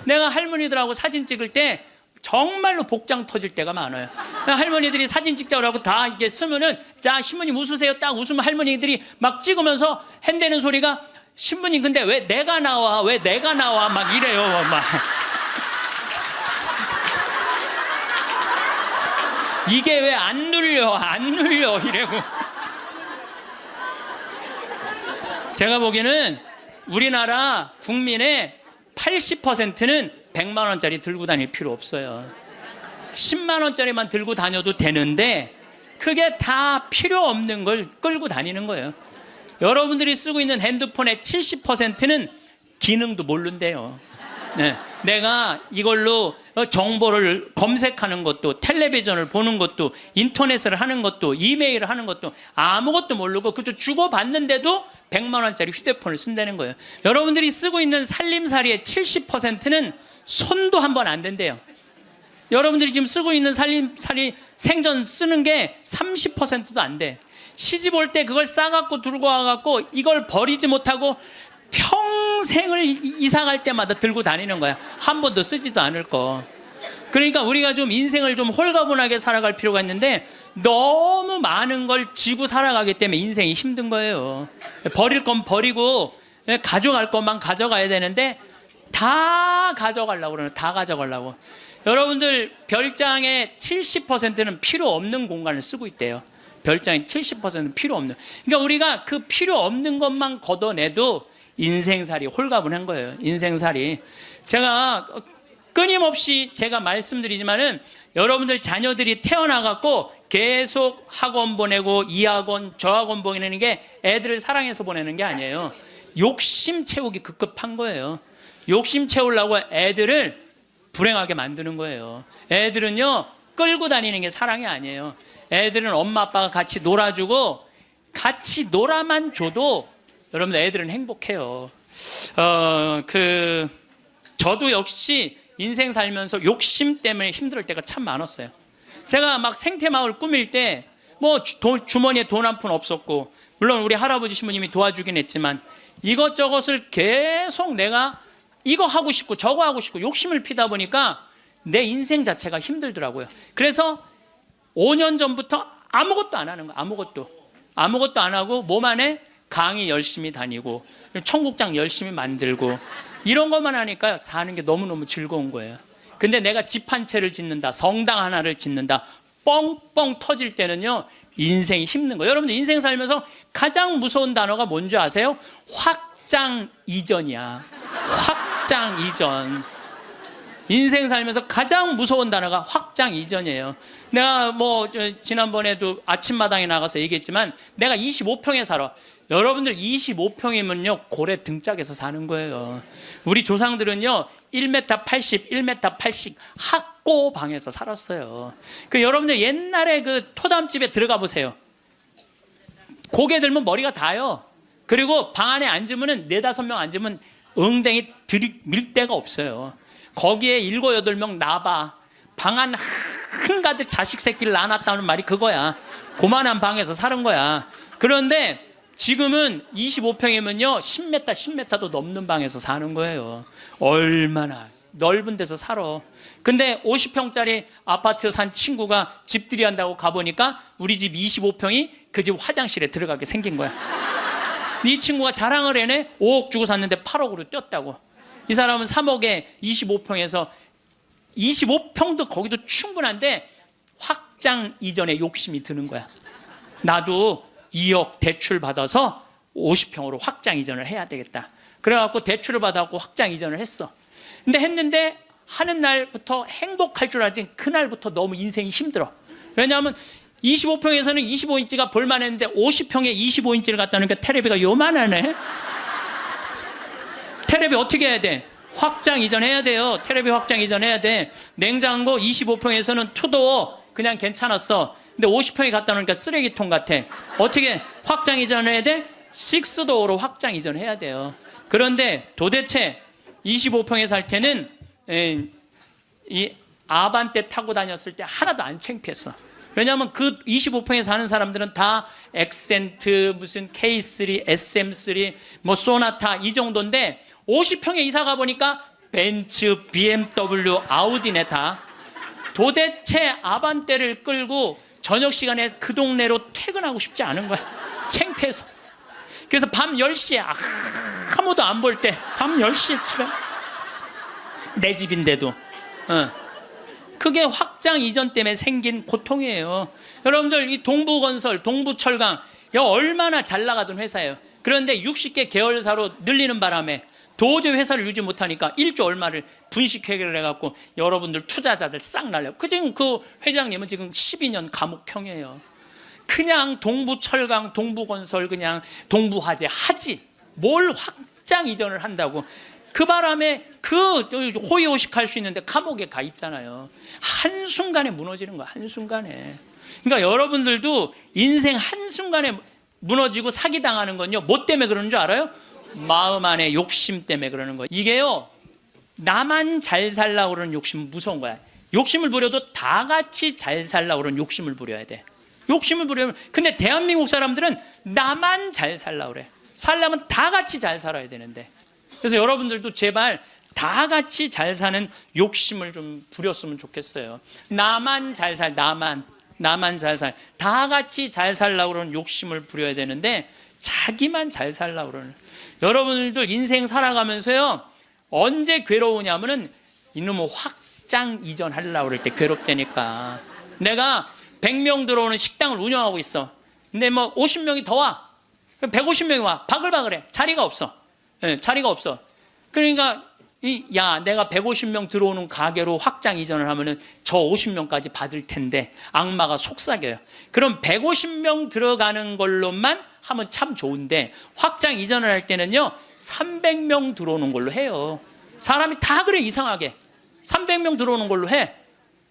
내가 할머니들하고 사진 찍을 때 정말로 복장 터질 때가 많아요. 할머니들이 사진 찍자고 하고 다 이렇게 쓰면은, 자, 신부님 웃으세요. 딱 웃으면 할머니들이 막 찍으면서 핸대는 소리가, 신부님 근데 왜 내가 나와? 왜 내가 나와? 막 이래요. 막. 이게 왜 안 눌려? 안 눌려? 이래고. 제가 보기에는 우리나라 국민의 80%는 100만 원짜리 들고 다닐 필요 없어요. 10만 원짜리만 들고 다녀도 되는데 그게 다 필요 없는 걸 끌고 다니는 거예요. 여러분들이 쓰고 있는 핸드폰의 70%는 기능도 모른대요. 네. 내가 이걸로 정보를 검색하는 것도, 텔레비전을 보는 것도, 인터넷을 하는 것도, 이메일을 하는 것도 아무것도 모르고 그저 주고받는데도 100만 원짜리 휴대폰을 쓴다는 거예요. 여러분들이 쓰고 있는 살림살이의 70%는 손도 한 번 안 된대요. 여러분들이 지금 쓰고 있는 살림살이 생전 쓰는 게 30%도 안 돼. 시집 올 때 그걸 싸갖고 들고 와갖고 이걸 버리지 못하고 평생을 이사 갈 때마다 들고 다니는 거야. 한 번도 쓰지도 않을 거. 그러니까 우리가 좀 인생을 좀 홀가분하게 살아갈 필요가 있는데 너무 많은 걸 지고 살아가기 때문에 인생이 힘든 거예요. 버릴 건 버리고 가져갈 것만 가져가야 되는데 다 가져가려고 그러는, 다 가져가려고. 여러분들 별장의 70%는 필요 없는 공간을 쓰고 있대요. 별장의 70%는 필요 없는. 그러니까 우리가 그 필요 없는 것만 걷어내도 인생살이 홀가분한 거예요. 인생살이. 제가 끊임없이 제가 말씀드리지만은 여러분들 자녀들이 태어나갖고 계속 학원 보내고 이 학원 저 학원 보내는 게 애들을 사랑해서 보내는 게 아니에요. 욕심 채우기 급급한 거예요. 욕심 채우려고 애들을 불행하게 만드는 거예요. 애들은요 끌고 다니는 게 사랑이 아니에요. 애들은 엄마 아빠가 같이 놀아주고 같이 놀아만 줘도 여러분들 애들은 행복해요. 저도 역시 인생 살면서 욕심 때문에 힘들 때가 참 많았어요. 제가 막 생태마을 꾸밀 때 뭐 주머니에 돈 한 푼 없었고, 물론 우리 할아버지 신부님이 도와주긴 했지만 이것저것을 계속 내가 이거 하고 싶고 저거 하고 싶고 욕심을 피다 보니까 내 인생 자체가 힘들더라고요. 그래서 5년 전부터 아무것도 안 하는 거예요. 아무것도 안 하고 몸 안에 강의 열심히 다니고 청국장 열심히 만들고 이런 것만 하니까 사는 게 너무너무 즐거운 거예요. 근데 내가 집 한 채를 짓는다, 성당 하나를 짓는다, 뻥뻥 터질 때는요 인생이 힘든 거예요. 여러분들 인생 살면서 가장 무서운 단어가 뭔지 아세요? 확장 이전이야. 확장 이전. 인생 살면서 가장 무서운 단어가 확장 이전이에요. 내가 지난번에도 아침마당에 나가서 얘기했지만 내가 25평에 살아. 여러분들 25평이면요 고래 등짝에서 사는 거예요. 우리 조상들은요 1m 80, 1m 80 학고방에서 살았어요. 여러분들 옛날에 그 토담집에 들어가 보세요. 고개 들면 머리가 닿아요. 그리고 방 안에 앉으면 4-5명 앉으면 엉덩이 들이밀 데가 없어요. 거기에 7-8명 나봐. 방 안 한가득 자식 새끼를 낳아놨다는 말이 그거야. 고만한 방에서 사는 거야. 그런데 지금은 25평이면요 10m, 10m도 넘는 방에서 사는 거예요. 얼마나 넓은 데서 살아. 근데 50평짜리 아파트 산 친구가 집들이 한다고 가보니까 우리 집 25평이 그 집 화장실에 들어가게 생긴 거야. 이 친구가 자랑을 해내. 5억 주고 샀는데 8억으로 뛰었다고. 이 사람은 3억에 25평에서 25평도 거기도 충분한데 확장 이전에 욕심이 드는 거야. 나도 2억 대출 받아서 50평으로 확장 이전을 해야 되겠다. 그래갖고 대출을 받아갖고 확장 이전을 했어. 근데 했는데 하는 날부터 행복할 줄 알았더니 그날부터 너무 인생이 힘들어. 왜냐하면 25평에서는 25인치가 볼만했는데 50평에 25인치를 갖다 놓으니까 테레비가 요만하네. 테레비 어떻게 해야 돼? 확장 이전해야 돼요. 테레비 확장 이전해야 돼. 냉장고 25평에서는 투도어 그냥 괜찮았어. 근데 50평에 갖다 놓으니까 쓰레기통 같아. 어떻게 확장 이전해야 돼? 6도어로 확장 이전해야 돼요. 그런데 도대체 25평에 살 때는 이 아반떼 타고 다녔을 때 하나도 안 창피했어. 왜냐하면 그 25평에 사는 사람들은 다 엑센트, 무슨 K3, SM3, 뭐 소나타 이 정도인데 50평에 이사 가보니까 벤츠, BMW, 아우디네 다. 도대체 아반떼를 끌고 저녁 시간에 그 동네로 퇴근하고 싶지 않은 거야. 창피해서. 그래서 밤 10시에 아무도 안 볼 때 밤 10시에 집에 내 집인데도 그게 확장 이전 때문에 생긴 고통이에요. 여러분들 이 동부건설, 동부철강 얼마나 잘 나가던 회사예요. 그런데 60개 계열사로 늘리는 바람에 도저히 회사를 유지 못하니까 1조 얼마를 분식회계를 해갖고 여러분들 투자자들 싹 날려. 지금 그 회장님은 지금 12년 감옥형이에요. 그냥 동부철강, 동부건설, 그냥 동부화재 하지 뭘 확장 이전을 한다고. 그 바람에 그 호의호식할 수 있는데 감옥에 가 있잖아요. 한순간에 무너지는 거야. 한순간에. 그러니까 여러분들도 인생 한순간에 무너지고 사기당하는 건요, 뭐 때문에 그러는 줄 알아요? 마음 안에 욕심 때문에 그러는 거예요. 이게요, 나만 잘 살라고 그러는 욕심은 무서운 거야. 욕심을 부려도 다 같이 잘 살라고 그러는 욕심을 부려야 돼. 욕심을 부려면. 근데 대한민국 사람들은 나만 잘 살라고 그래. 살려면 다 같이 잘 살아야 되는데. 그래서 여러분들도 제발 다 같이 잘 사는 욕심을 좀 부렸으면 좋겠어요. 나만 잘 살, 나만 잘 살. 다 같이 잘 살라고 그러는 욕심을 부려야 되는데 자기만 잘 살라고 그러는. 여러분들도 인생 살아가면서요, 언제 괴로우냐면은 이놈의 확장 이전하려고 그럴 때 괴롭다니까. 내가 100명 들어오는 식당을 운영하고 있어. 근데 뭐 50명이 더 와. 150명이 와. 바글바글해. 자리가 없어. 자리가 없어. 그러니까 내가 150명 들어오는 가게로 확장 이전을 하면은 저 50명까지 받을 텐데 악마가 속삭여요. 그럼 150명 들어가는 걸로만 하면 참 좋은데 확장 이전을 할 때는요 300명 들어오는 걸로 해요. 사람이 다 그래. 이상하게 300명 들어오는 걸로 해.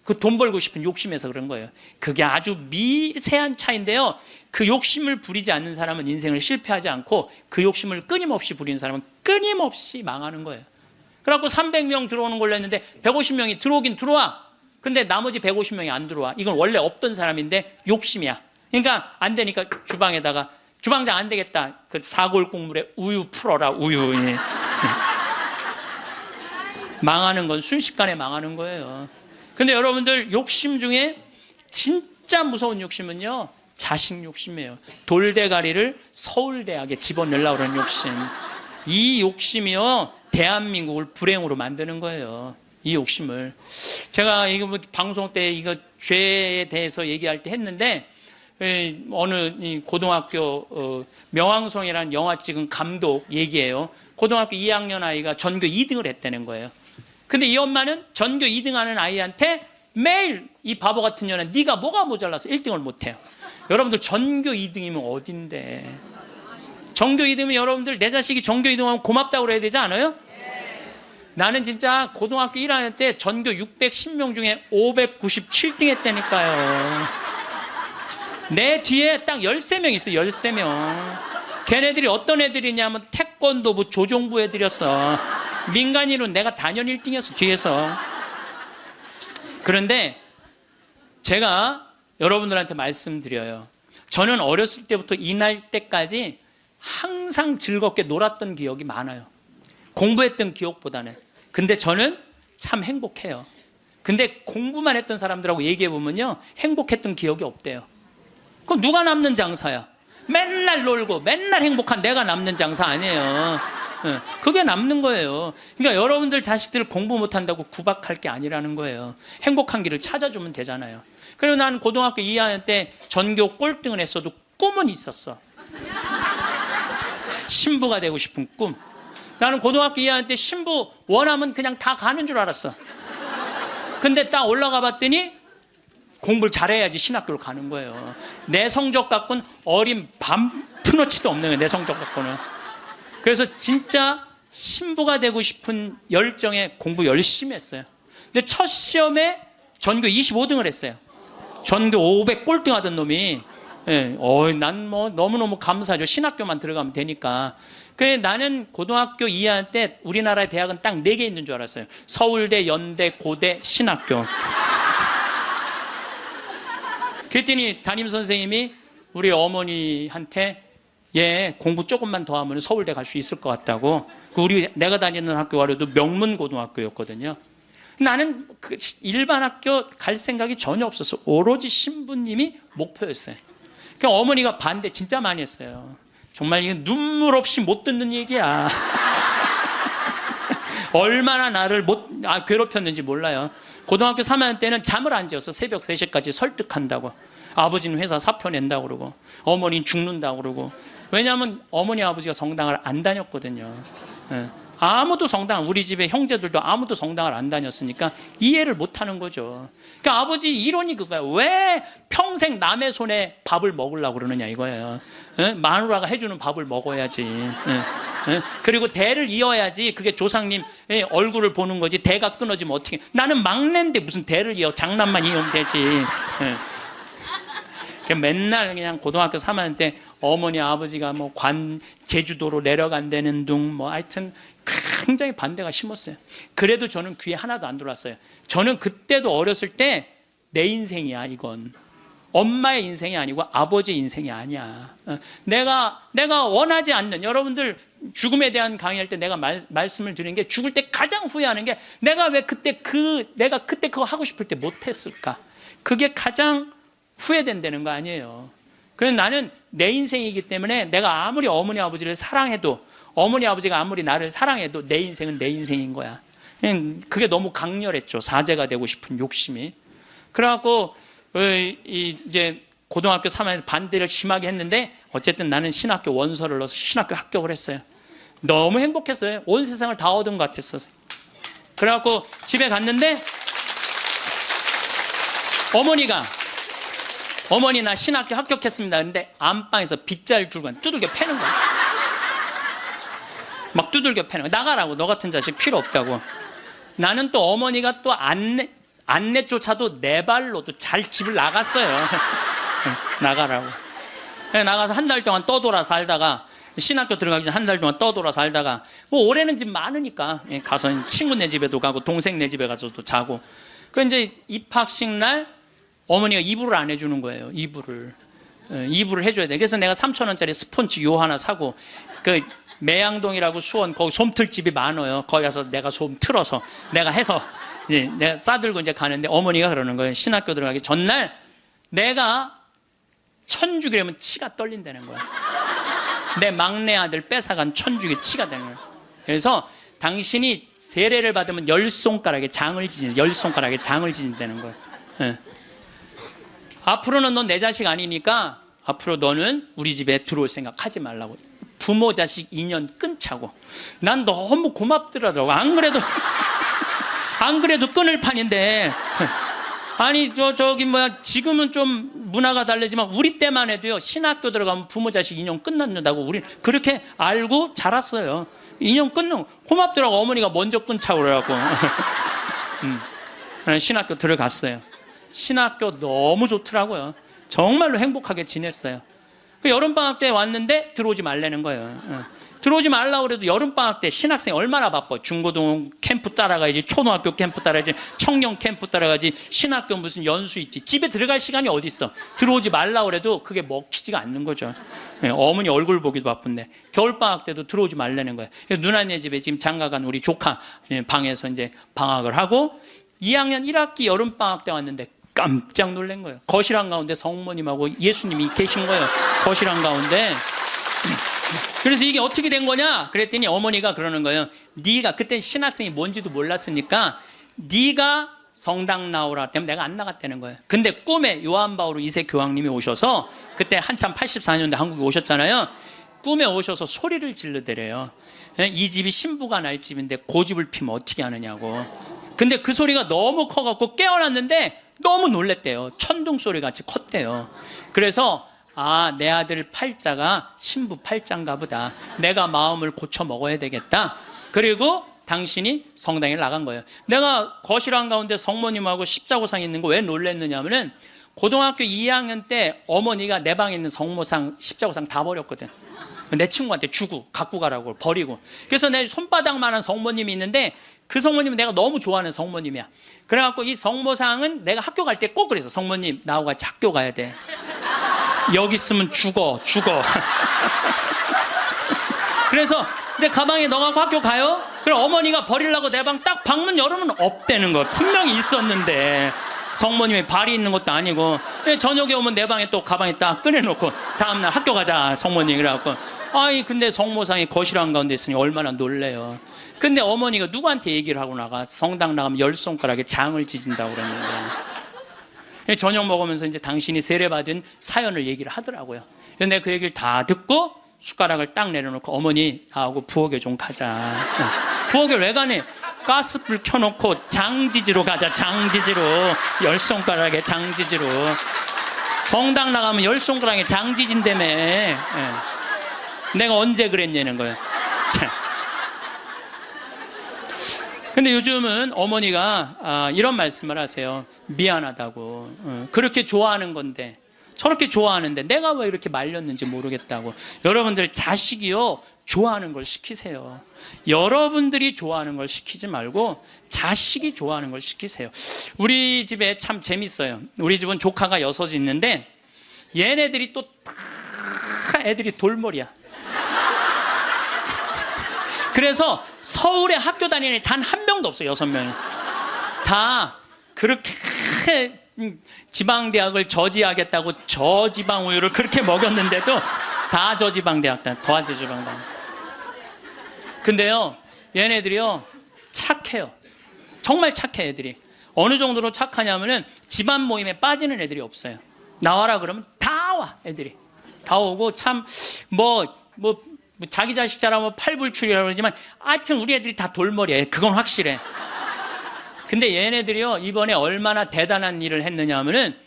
그 돈 벌고 싶은 욕심에서 그런 거예요. 그게 아주 미세한 차이인데요, 그 욕심을 부리지 않는 사람은 인생을 실패하지 않고 그 욕심을 끊임없이 부리는 사람은 끊임없이 망하는 거예요. 그래갖고 300명 들어오는 걸로 했는데 150명이 들어오긴 들어와. 근데 나머지 150명이 안 들어와. 이건 원래 없던 사람인데 욕심이야. 그러니까 안 되니까 주방에다가, 주방장 안 되겠다, 그 사골 국물에 우유 풀어라. 우유. 망하는 건 순식간에 망하는 거예요. 근데 여러분들 욕심 중에 진짜 무서운 욕심은요, 자식 욕심이에요. 돌대가리를 서울대학에 집어넣으려고 그러는 욕심. 이 욕심이요 대한민국을 불행으로 만드는 거예요. 이 욕심을. 제가 이거 뭐 방송 때 이거 죄에 대해서 얘기할 때 했는데, 어느 고등학교 명왕성이라는 영화 찍은 감독 얘기예요. 고등학교 2학년 아이가 전교 2등을 했다는 거예요. 근데 이 엄마는 전교 2등 하는 아이한테 매일 이 바보 같은 년은 네가 뭐가 모자라서 1등을 못해요. 여러분들 전교 2등이면 어딘데. 전교 2등이면 여러분들 내 자식이 전교 2등하면 고맙다고 그래야 되지 않아요? 나는 진짜 고등학교 1학년 때 전교 610명 중에 597등 했다니까요. 내 뒤에 딱 13명 있어요. 13명. 걔네들이 어떤 애들이냐면 태권도부 조종부 애들이었어. 민간인으로 내가 단연 1등이었어, 뒤에서. 그런데 제가 여러분들한테 말씀드려요. 저는 어렸을 때부터 이날 때까지 항상 즐겁게 놀았던 기억이 많아요. 공부했던 기억보다는. 근데 저는 참 행복해요. 근데 공부만 했던 사람들하고 얘기해 보면요, 행복했던 기억이 없대요. 그럼 누가 남는 장사야? 맨날 놀고 맨날 행복한 내가 남는 장사 아니에요. 그게 남는 거예요. 그러니까 여러분들 자식들 공부 못한다고 구박할 게 아니라는 거예요. 행복한 길을 찾아주면 되잖아요. 그리고 난 고등학교 2학년 때 전교 꼴등을 했어도 꿈은 있었어. 신부가 되고 싶은 꿈. 나는 고등학교 2학년 때 신부 원하면 그냥 다 가는 줄 알았어. 근데 딱 올라가 봤더니 공부를 잘해야지 신학교를 가는 거예요. 내 성적 갖고는 어린 반푼어치도 없는 거예요. 내 성적 갖고는. 그래서 진짜 신부가 되고 싶은 열정에 공부 열심히 했어요. 근데 첫 시험에 전교 25등을 했어요. 전교 500 꼴등 하던 놈이. 난 뭐 너무너무 감사하죠. 신학교만 들어가면 되니까. 그래, 나는 고등학교 2학년 때 우리나라의 대학은 딱 4개 있는 줄 알았어요. 서울대, 연대, 고대, 신학교. 그랬더니 담임선생님이 우리 어머니한테 얘 공부 조금만 더 하면 서울대 갈 수 있을 것 같다고. 내가 다니는 학교가도 명문고등학교였거든요. 나는 그 일반 학교 갈 생각이 전혀 없었어. 오로지 신부님이 목표였어요. 그러니까 어머니가 반대 진짜 많이 했어요. 정말 이게 눈물 없이 못 듣는 얘기야. 얼마나 나를 괴롭혔는지 몰라요. 고등학교 3학년 때는 잠을 안 재웠어. 새벽 3시까지 설득한다고. 아버지는 회사 사표 낸다고 그러고, 어머니는 죽는다고 그러고. 왜냐하면 어머니 아버지가 성당을 안 다녔거든요. 예. 아무도 우리 집에 형제들도 아무도 성당을 안 다녔으니까 이해를 못 하는 거죠. 그러니까 아버지 이론이 그거예요. 왜 평생 남의 손에 밥을 먹으려고 그러느냐 이거예요. 예? 마누라가 해주는 밥을 먹어야지. 예? 그리고 대를 이어야지. 그게 조상님 얼굴을 보는 거지. 대가 끊어지면 어떻게. 나는 막내인데 무슨 대를 이어. 장남만 이으면 되지. 예. 맨날 그냥 고등학교 3학년 때 어머니 아버지가 뭐 제주도로 내려간다는 둥 뭐 하여튼 굉장히 반대가 심했어요. 그래도 저는 귀에 하나도 안 들어왔어요. 저는 그때도 어렸을 때 내 인생이야 이건. 엄마의 인생이 아니고 아버지의 인생이 아니야. 내가 원하지 않는, 여러분들 죽음에 대한 강의할 때 내가 말씀을 드리는 게, 죽을 때 가장 후회하는 게 내가 그때 그거 하고 싶을 때 못했을까. 그게 가장 후회된다는 거 아니에요. 그래서 나는 내 인생이기 때문에 내가 아무리 어머니 아버지를 사랑해도, 어머니 아버지가 아무리 나를 사랑해도 내 인생은 내 인생인 거야. 그게 너무 강렬했죠. 사제가 되고 싶은 욕심이. 그래갖고 이제 고등학교 3학년 반대를 심하게 했는데, 어쨌든 나는 신학교 원서를 넣어서 신학교 합격을 했어요. 너무 행복했어요. 온 세상을 다 얻은 것 같았어요. 그래갖고 집에 갔는데 어머니 나 신학교 합격했습니다. 근데 안방에서 빗자루 들고 두들겨 패는 거야. 막 두들겨 패는 거야. 나가라고. 너 같은 자식 필요 없다고. 나는 또 어머니가 또 안내조차도 내 발로도 잘 집을 나갔어요. 나가라고. 나가서 한 달 동안 떠돌아 살다가, 신학교 들어가기 전에 한 달 동안 떠돌아 살다가, 뭐 올해는 집 많으니까 가서 친구네 집에도 가고 동생 네 집에 가서도 자고. 그 이제 입학식 날 어머니가 이불을 안 해주는 거예요. 이불을 해줘야 돼. 그래서 내가 3,000원짜리 스폰지 요 하나 사고, 그 매양동이라고 수원 거기 솜틀집이 많아요. 거기 가서 내가 솜 틀어서 내가 해서 내가 싸들고 이제 가는데, 어머니가 그러는 거예요. 신학교 들어가기 전날 내가 천주기라면 치가 떨린다는 거야. 내 막내 아들 뺏어간 천주기 치가 되는 거야. 그래서 당신이 세례를 받으면 10손가락에 장을 지진다는 거야. 예. 앞으로는 넌 내 자식 아니니까 앞으로 너는 우리 집에 들어올 생각 하지 말라고. 부모 자식 인연 끊자고. 난 너무 고맙더라고. 안 그래도 끊을 판인데. 아니 지금은 좀 문화가 다르지만 우리 때만 해도요, 신학교 들어가면 부모 자식 인연 끝난다고 우리 그렇게 알고 자랐어요. 인연 끊는 고맙더라고. 어머니가 먼저 끊자고 그래갖고. 신학교 들어갔어요. 신학교 너무 좋더라고요. 정말로 행복하게 지냈어요. 여름방학 때 왔는데 들어오지 말라는 거예요. 들어오지 말라고 그래도 여름방학 때 신학생 얼마나 바빠. 중고등 캠프 따라가야지, 초등학교 캠프 따라가야지, 청년 캠프 따라가야지, 신학교 무슨 연수 있지. 집에 들어갈 시간이 어디 있어. 들어오지 말라고 그래도 그게 먹히지가 않는 거죠. 어머니 얼굴 보기도 바쁜데 겨울방학 때도 들어오지 말라는 거예요. 누나네 집에 지금 장가간 우리 조카 방에서 이제 방학을 하고, 2학년 1학기 여름방학 때 왔는데 깜짝 놀란 거예요. 거실 한가운데 성모님하고 예수님이 계신 거예요. 거실 한가운데. 그래서 이게 어떻게 된 거냐 그랬더니 어머니가 그러는 거예요. 네가 그때 신학생이 뭔지도 몰랐으니까 네가 성당 나오라 때문에 내가 안 나갔다는 거예요. 근데 꿈에 요한 바오로 2세 교황님이 오셔서, 그때 한참 84년대 한국에 오셨잖아요. 꿈에 오셔서 소리를 질르더래요. 이 집이 신부가 날 집인데 고집을 피면 어떻게 하느냐고. 근데 그 소리가 너무 커갖고 깨어났는데 너무 놀랬대요. 천둥 소리 같이 컸대요. 그래서 내 아들 팔자가 신부 팔자인가 보다. 내가 마음을 고쳐 먹어야 되겠다. 그리고 당신이 성당에 나간 거예요. 내가 거실 한가운데 성모님하고 십자고상 있는 거 왜 놀랬느냐 하면은, 고등학교 2학년 때 어머니가 내 방에 있는 성모상, 십자고상 다 버렸거든. 내 친구한테 주고 갖고 가라고 버리고. 그래서 내 손바닥만한 성모님이 있는데, 그 성모님은 내가 너무 좋아하는 성모님이야. 그래갖고 이 성모상은 내가 학교 갈 때 꼭 그래서, 성모님 나하고 같이 학교 가야 돼. 여기 있으면 죽어. 그래서 이제 가방에 넣어갖고 학교 가요? 그럼 어머니가 버리려고 내 방 딱 방문 열으면 없대는 거야. 분명히 있었는데. 성모님이 발이 있는 것도 아니고. 저녁에 오면 내 방에 또 가방에 딱 꺼내놓고 다음날 학교 가자 성모님 그래갖고. 아이 근데 성모상이 거실 한가운데 있으니 얼마나 놀래요. 근데 어머니가 누구한테 얘기를 하고 나가? 성당 나가면 10손가락에 장을 찢은다고 그러는데. 저녁 먹으면서 이제 당신이 세례받은 사연을 얘기를 하더라고요. 근데 그 얘기를 다 듣고 숟가락을 딱 내려놓고 어머니 나하고 부엌에 좀 가자. 부엌에 왜 가니? 가스불 켜놓고 장지지로 가자. 장지지로 10손가락에 장지지로. 성당 나가면 10손가락에 장지진다며. 내가 언제 그랬냐는 거예요. 근데 요즘은 어머니가 이런 말씀을 하세요. 미안하다고. 그렇게 좋아하는 건데 저렇게 좋아하는데 내가 왜 이렇게 말렸는지 모르겠다고. 여러분들 자식이요 좋아하는 걸 시키세요. 여러분들이 좋아하는 걸 시키지 말고 자식이 좋아하는 걸 시키세요. 우리 집에 참 재밌어요. 우리 집은 조카가 6이 있는데 얘네들이 또 다 애들이 돌머리야. 그래서 서울에 학교 다니는 애 단 한 명도 없어요. 6명이 다 그렇게 지방대학을 저지하겠다고 저지방 우유를 그렇게 먹였는데도 다 저지방대학 다 저지방대학. 근데요 얘네들이요 착해요. 정말 착해. 애들이 어느 정도로 착하냐면은 집안 모임에 빠지는 애들이 없어요. 나와라 그러면 다 와. 애들이 다 오고 참 뭐 자기 자식 잘하면 팔불출이라고 그러지만 하여튼 우리 애들이 다 돌머리예요. 그건 확실해. 근데 얘네들이요 이번에 얼마나 대단한 일을 했느냐 하면은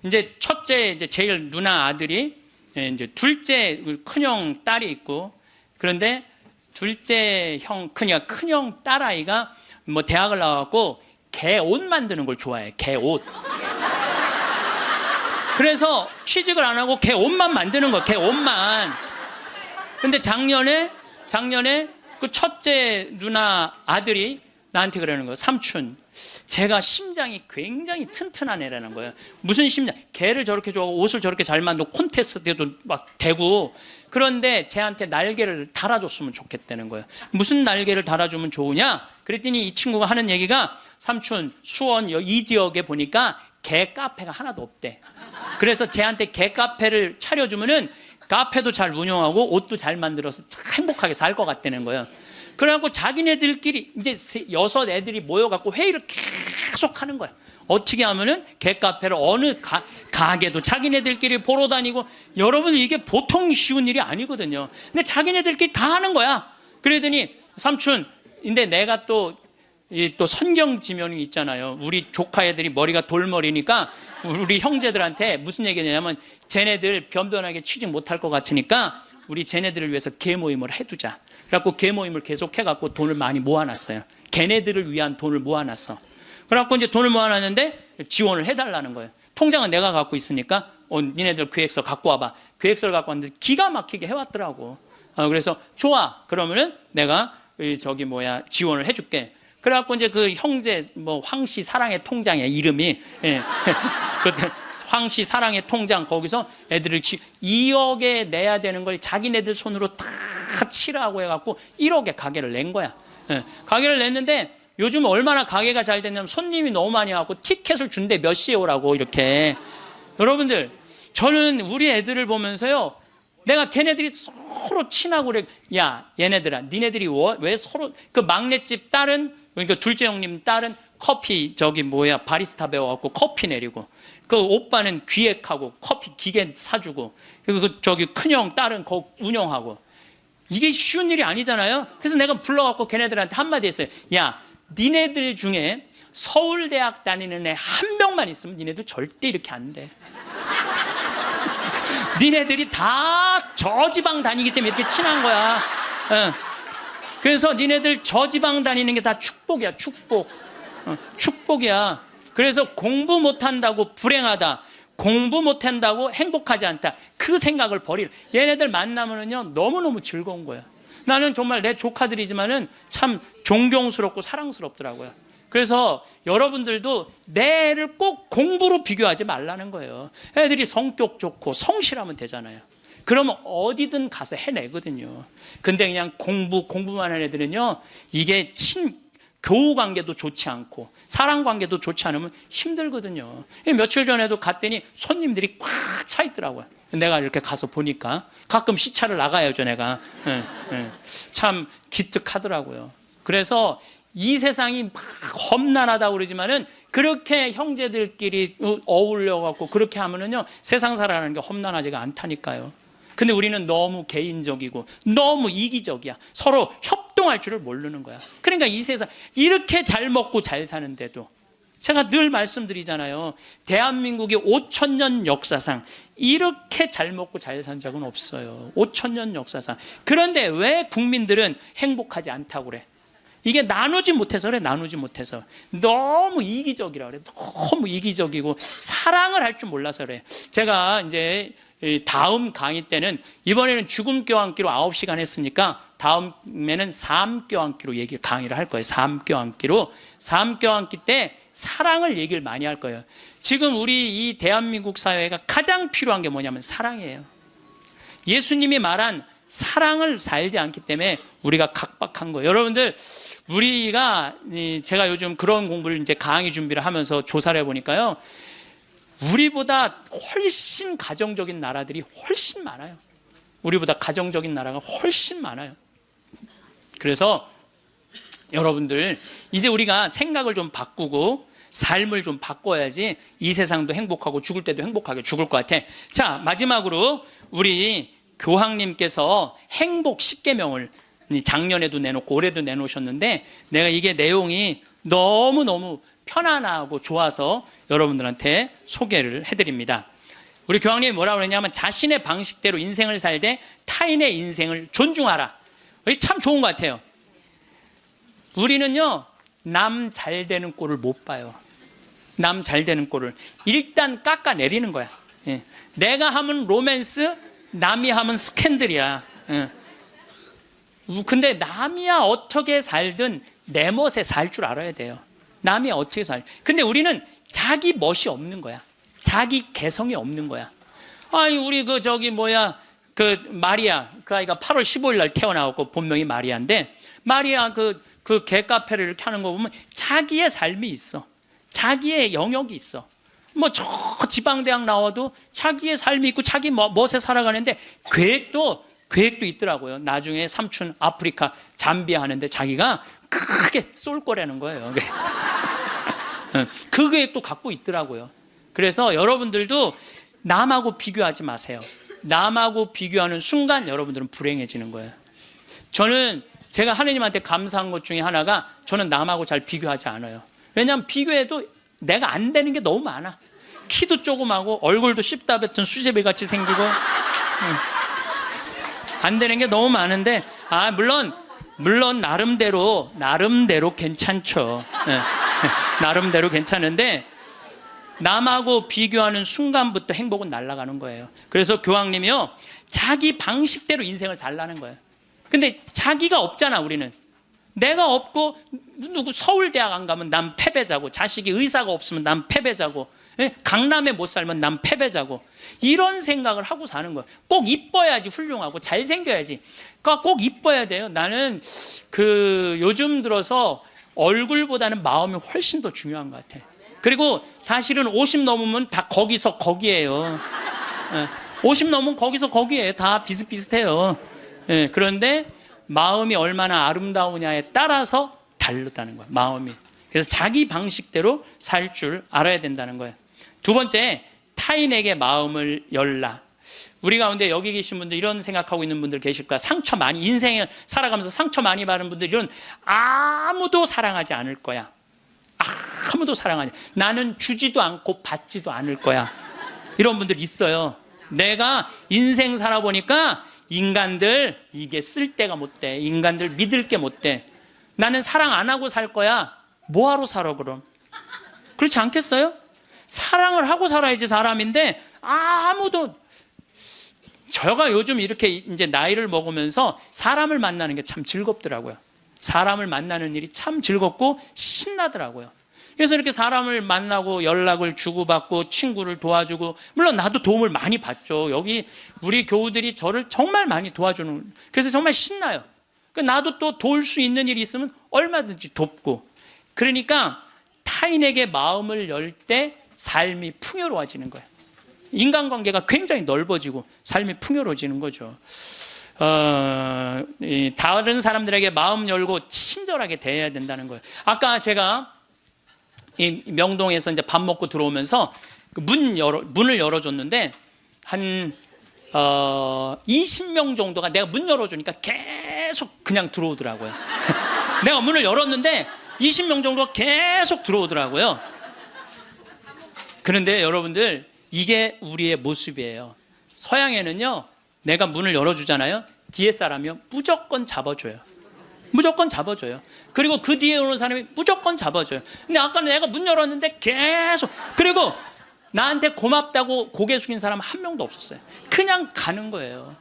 이제 첫째 이제 제일 누나 아들이 이제 둘째 큰형 딸이 있고 그런데 둘째 형 큰형 딸아이가 뭐 대학을 나와갖고 개 옷 만드는 걸 좋아해. 개 옷. 그래서 취직을 안 하고 개 옷만 만드는 거야. 개 옷만. 근데 작년에 그 첫째 누나 아들이 나한테 그러는 거예요. 삼촌, 제가 심장이 굉장히 튼튼한 애라는 거예요. 무슨 심장? 개를 저렇게 좋아하고 옷을 저렇게 잘 만들고 콘테스트에도 막 대고 그런데 쟤한테 날개를 달아줬으면 좋겠다는 거예요. 무슨 날개를 달아주면 좋으냐? 그랬더니 이 친구가 하는 얘기가 삼촌 수원 이 지역에 보니까 개 카페가 하나도 없대. 그래서 쟤한테 개 카페를 차려주면은 카페도 잘 운영하고 옷도 잘 만들어서 참 행복하게 살 것 같다는 거예요. 그래갖고 자기네들끼리 이제 6 애들이 모여갖고 회의를 계속 하는 거야. 어떻게 하면은 개카페를 어느 가게도 자기네들끼리 보러 다니고. 여러분 이게 보통 쉬운 일이 아니거든요. 근데 자기네들끼리 다 하는 거야. 그러더니 삼촌, 근데 내가 또 선경 지면이 있잖아요. 우리 조카 애들이 머리가 돌머리니까 우리 형제들한테 무슨 얘기냐면 쟤네들 변변하게 취직 못할 것 같으니까 우리 쟤네들을 위해서 개 모임을 해두자. 그래갖고 개 모임을 계속 해갖고 돈을 많이 모아놨어요. 걔네들을 위한 돈을 모아놨어. 그래갖고 이제 돈을 모아놨는데 지원을 해달라는 거예요. 통장은 내가 갖고 있으니까 니네들 계획서 갖고 와봐. 계획서를 갖고 왔는데 기가 막히게 해왔더라고. 그래서 좋아. 그러면은 내가 지원을 해줄게. 그래갖고 이제 그 형제 황씨 사랑의 통장이야 이름이. 예. 그때 황씨 사랑의 통장 거기서 애들을 2억에 내야 되는 걸 자기네들 손으로 다 치라고 해갖고 1억에 가게를 낸 거야. 예. 가게를 냈는데 요즘 얼마나 가게가 잘 됐냐면 손님이 너무 많이 와갖고 티켓을 준대. 몇 시에 오라고 이렇게. 여러분들 저는 우리 애들을 보면서요 내가 걔네들이 서로 친하고 그래. 야 얘네들아 니네들이 왜 서로 그 막내집 딸은 그러니까 둘째 형님 딸은 커피 바리스타 배워갖고 커피 내리고 그 오빠는 기획하고 커피 기계 사주고 그리고 큰형 딸은 거 운영하고. 이게 쉬운 일이 아니잖아요. 그래서 내가 불러갖고 걔네들한테 한마디 했어요. 야 니네들 중에 서울대학 다니는 애 한 명만 있으면 니네들 절대 이렇게 안 돼. 니네들이 다 저지방 다니기 때문에 이렇게 친한 거야. 그래서 니네들 저지방 다니는 게 다 축복이야. 축복. 축복이야. 그래서 공부 못한다고 불행하다, 공부 못한다고 행복하지 않다, 그 생각을 버리라. 얘네들 만나면은요 너무너무 즐거운 거야. 나는 정말 내 조카들이지만은 참 존경스럽고 사랑스럽더라고요. 그래서 여러분들도 내 애를 꼭 공부로 비교하지 말라는 거예요. 애들이 성격 좋고 성실하면 되잖아요. 그러면 어디든 가서 해내거든요. 근데 그냥 공부만 하는 애들은요, 이게 교우 관계도 좋지 않고 사랑 관계도 좋지 않으면 힘들거든요. 며칠 전에도 갔더니 손님들이 꽉 차 있더라고요. 내가 이렇게 가서 보니까 가끔 시차를 나가야죠, 내가. 참 기특하더라고요. 그래서 이 세상이 막 험난하다고 그러지만은 그렇게 형제들끼리 어울려갖고 그렇게 하면은요, 세상 살아가는 게 험난하지가 않다니까요. 근데 우리는 너무 개인적이고 너무 이기적이야. 서로 협동할 줄을 모르는 거야. 그러니까 이 세상 이렇게 잘 먹고 잘 사는데도, 제가 늘 말씀드리잖아요. 대한민국의 5,000년 역사상 이렇게 잘 먹고 잘 산 적은 없어요. 5,000년 역사상. 그런데 왜 국민들은 행복하지 않다고 그래? 이게 나누지 못해서 그래. 나누지 못해서. 너무 이기적이라 그래. 너무 이기적이고 사랑을 할 줄 몰라서 그래. 제가 이제 다음 강의 때는, 이번에는 죽음 껴안기로 9시간 했으니까 다음에는 삶 껴안기로 강의를 할 거예요. 삶 껴안기로. 삶 껴안기 때 사랑을 얘기를 많이 할 거예요. 지금 우리 이 대한민국 사회가 가장 필요한 게 뭐냐면 사랑이에요. 예수님이 말한 사랑을 살지 않기 때문에 우리가 각박한 거예요. 여러분들, 우리가, 제가 요즘 그런 공부를 이제 강의 준비를 하면서 조사를 해보니까요, 우리보다 훨씬 가정적인 나라들이 훨씬 많아요. 우리보다 가정적인 나라가 훨씬 많아요. 그래서 여러분들, 이제 우리가 생각을 좀 바꾸고 삶을 좀 바꿔야지 이 세상도 행복하고 죽을 때도 행복하게 죽을 것 같아. 자, 마지막으로 우리 교황님께서 행복 10계명을 작년에도 내놓고 올해도 내놓으셨는데, 내가 이게 내용이 너무너무 편안하고 좋아서 여러분들한테 소개를 해드립니다. 우리 교황님이 뭐라고 그랬냐면, 자신의 방식대로 인생을 살되 타인의 인생을 존중하라. 이게 참 좋은 것 같아요. 우리는요, 남 잘 되는 꼴을 못 봐요. 남 잘 되는 꼴을 일단 깎아내리는 거야. 내가 하면 로맨스, 남이 하면 스캔들이야. 근데 남이야 어떻게 살든 내 멋에 살 줄 알아야 돼요. 남이 어떻게 근데 우리는 자기 멋이 없는 거야. 자기 개성이 없는 거야. 아니, 우리 마리아, 그 아이가 8월 15일 날 태어나고 본명이 마리아인데, 마리아 그 개카페를 이렇게 하는 거 보면 자기의 삶이 있어. 자기의 영역이 있어. 저 지방대학 나와도 자기의 삶이 있고 자기 멋에 살아가는데, 계획도 있더라고요. 나중에 삼촌 아프리카 잠비아 하는데 자기가 크게 쏠 거라는 거예요. 그 계획도 갖고 있더라고요. 그래서 여러분들도 남하고 비교하지 마세요. 남하고 비교하는 순간 여러분들은 불행해지는 거예요. 제가 하느님한테 감사한 것 중에 하나가, 저는 남하고 잘 비교하지 않아요. 왜냐하면 비교해도 내가 안 되는 게 너무 많아. 키도 조그마고 얼굴도 씹다 뱉은 수제비 같이 생기고 안 되는 게 너무 많은데, 물론 나름대로 괜찮죠. 나름대로 괜찮은데, 남하고 비교하는 순간부터 행복은 날아가는 거예요. 그래서 교황님이요, 자기 방식대로 인생을 살라는 거예요. 근데 자기가 없잖아. 우리는 내가 없고, 누구 서울대학 안 가면 난 패배자고, 자식이 의사가 없으면 난 패배자고, 강남에 못 살면 난 패배자고, 이런 생각을 하고 사는 거예요. 꼭 이뻐야지 훌륭하고 잘생겨야지. 그러니까 꼭 이뻐야 돼요. 나는 요즘 들어서 얼굴보다는 마음이 훨씬 더 중요한 것 같아. 그리고 사실은 50 넘으면 다 거기서 거기예요. 50 넘으면 거기서 거기에 다 비슷비슷해요. 그런데 마음이 얼마나 아름다우냐에 따라서 다르다는 거예요. 마음이. 그래서 자기 방식대로 살 줄 알아야 된다는 거예요. 두 번째, 타인에게 마음을 열라. 우리 가운데 여기 계신 분들, 이런 생각하고 있는 분들 계실 거야. 인생을 살아가면서 상처 많이 받은 분들은 아무도 사랑하지 않을 거야. 아무도 사랑하지. 나는 주지도 않고 받지도 않을 거야. 이런 분들 있어요. 내가 인생 살아보니까 인간들 이게 쓸데가 못 돼. 인간들 믿을 게 못 돼. 나는 사랑 안 하고 살 거야. 뭐하러 살아 그럼? 그렇지 않겠어요? 사랑을 하고 살아야지 사람인데, 아무도. 제가 요즘 이렇게 이제 나이를 먹으면서 사람을 만나는 게 참 즐겁더라고요. 사람을 만나는 일이 참 즐겁고 신나더라고요. 그래서 이렇게 사람을 만나고 연락을 주고받고 친구를 도와주고, 물론 나도 도움을 많이 받죠. 여기 우리 교우들이 저를 정말 많이 도와주는, 그래서 정말 신나요. 나도 또 도울 수 있는 일이 있으면 얼마든지 돕고, 그러니까 타인에게 마음을 열 때 삶이 풍요로워지는 거예요. 인간관계가 굉장히 넓어지고 삶이 풍요로워지는 거죠. 다른 사람들에게 마음 열고 친절하게 대해야 된다는 거예요. 아까 제가 이 명동에서 이제 밥 먹고 들어오면서 문을 열어줬는데 한 20명 정도가 내가 문 열어주니까 계속 그냥 들어오더라고요. 내가 문을 열었는데 20명 정도가 계속 들어오더라고요. 그런데 여러분들, 이게 우리의 모습이에요. 서양에는요, 내가 문을 열어주잖아요. 뒤에 사람이 무조건 잡아줘요. 무조건 잡아줘요. 그리고 그 뒤에 오는 사람이 무조건 잡아줘요. 근데 아까 내가 문 열었는데 계속, 그리고 나한테 고맙다고 고개 숙인 사람 한 명도 없었어요. 그냥 가는 거예요.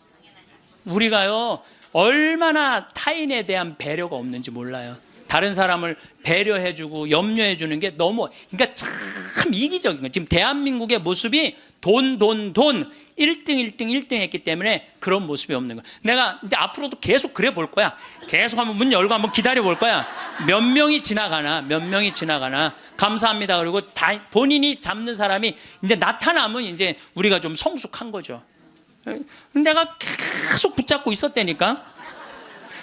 우리가요, 얼마나 타인에 대한 배려가 없는지 몰라요. 다른 사람을 배려해주고 염려해주는 게 너무, 그러니까 참 이기적인 거예요. 지금 대한민국의 모습이 돈 1등 했기 때문에 그런 모습이 없는 거야. 내가 이제 앞으로도 계속 그래 볼 거야. 계속 한번 문 열고 한번 기다려 볼 거야. 몇 명이 지나가나 감사합니다. 그리고 다 본인이 잡는 사람이 이제 나타나면 이제 우리가 좀 성숙한 거죠. 내가 계속 붙잡고 있었다니까.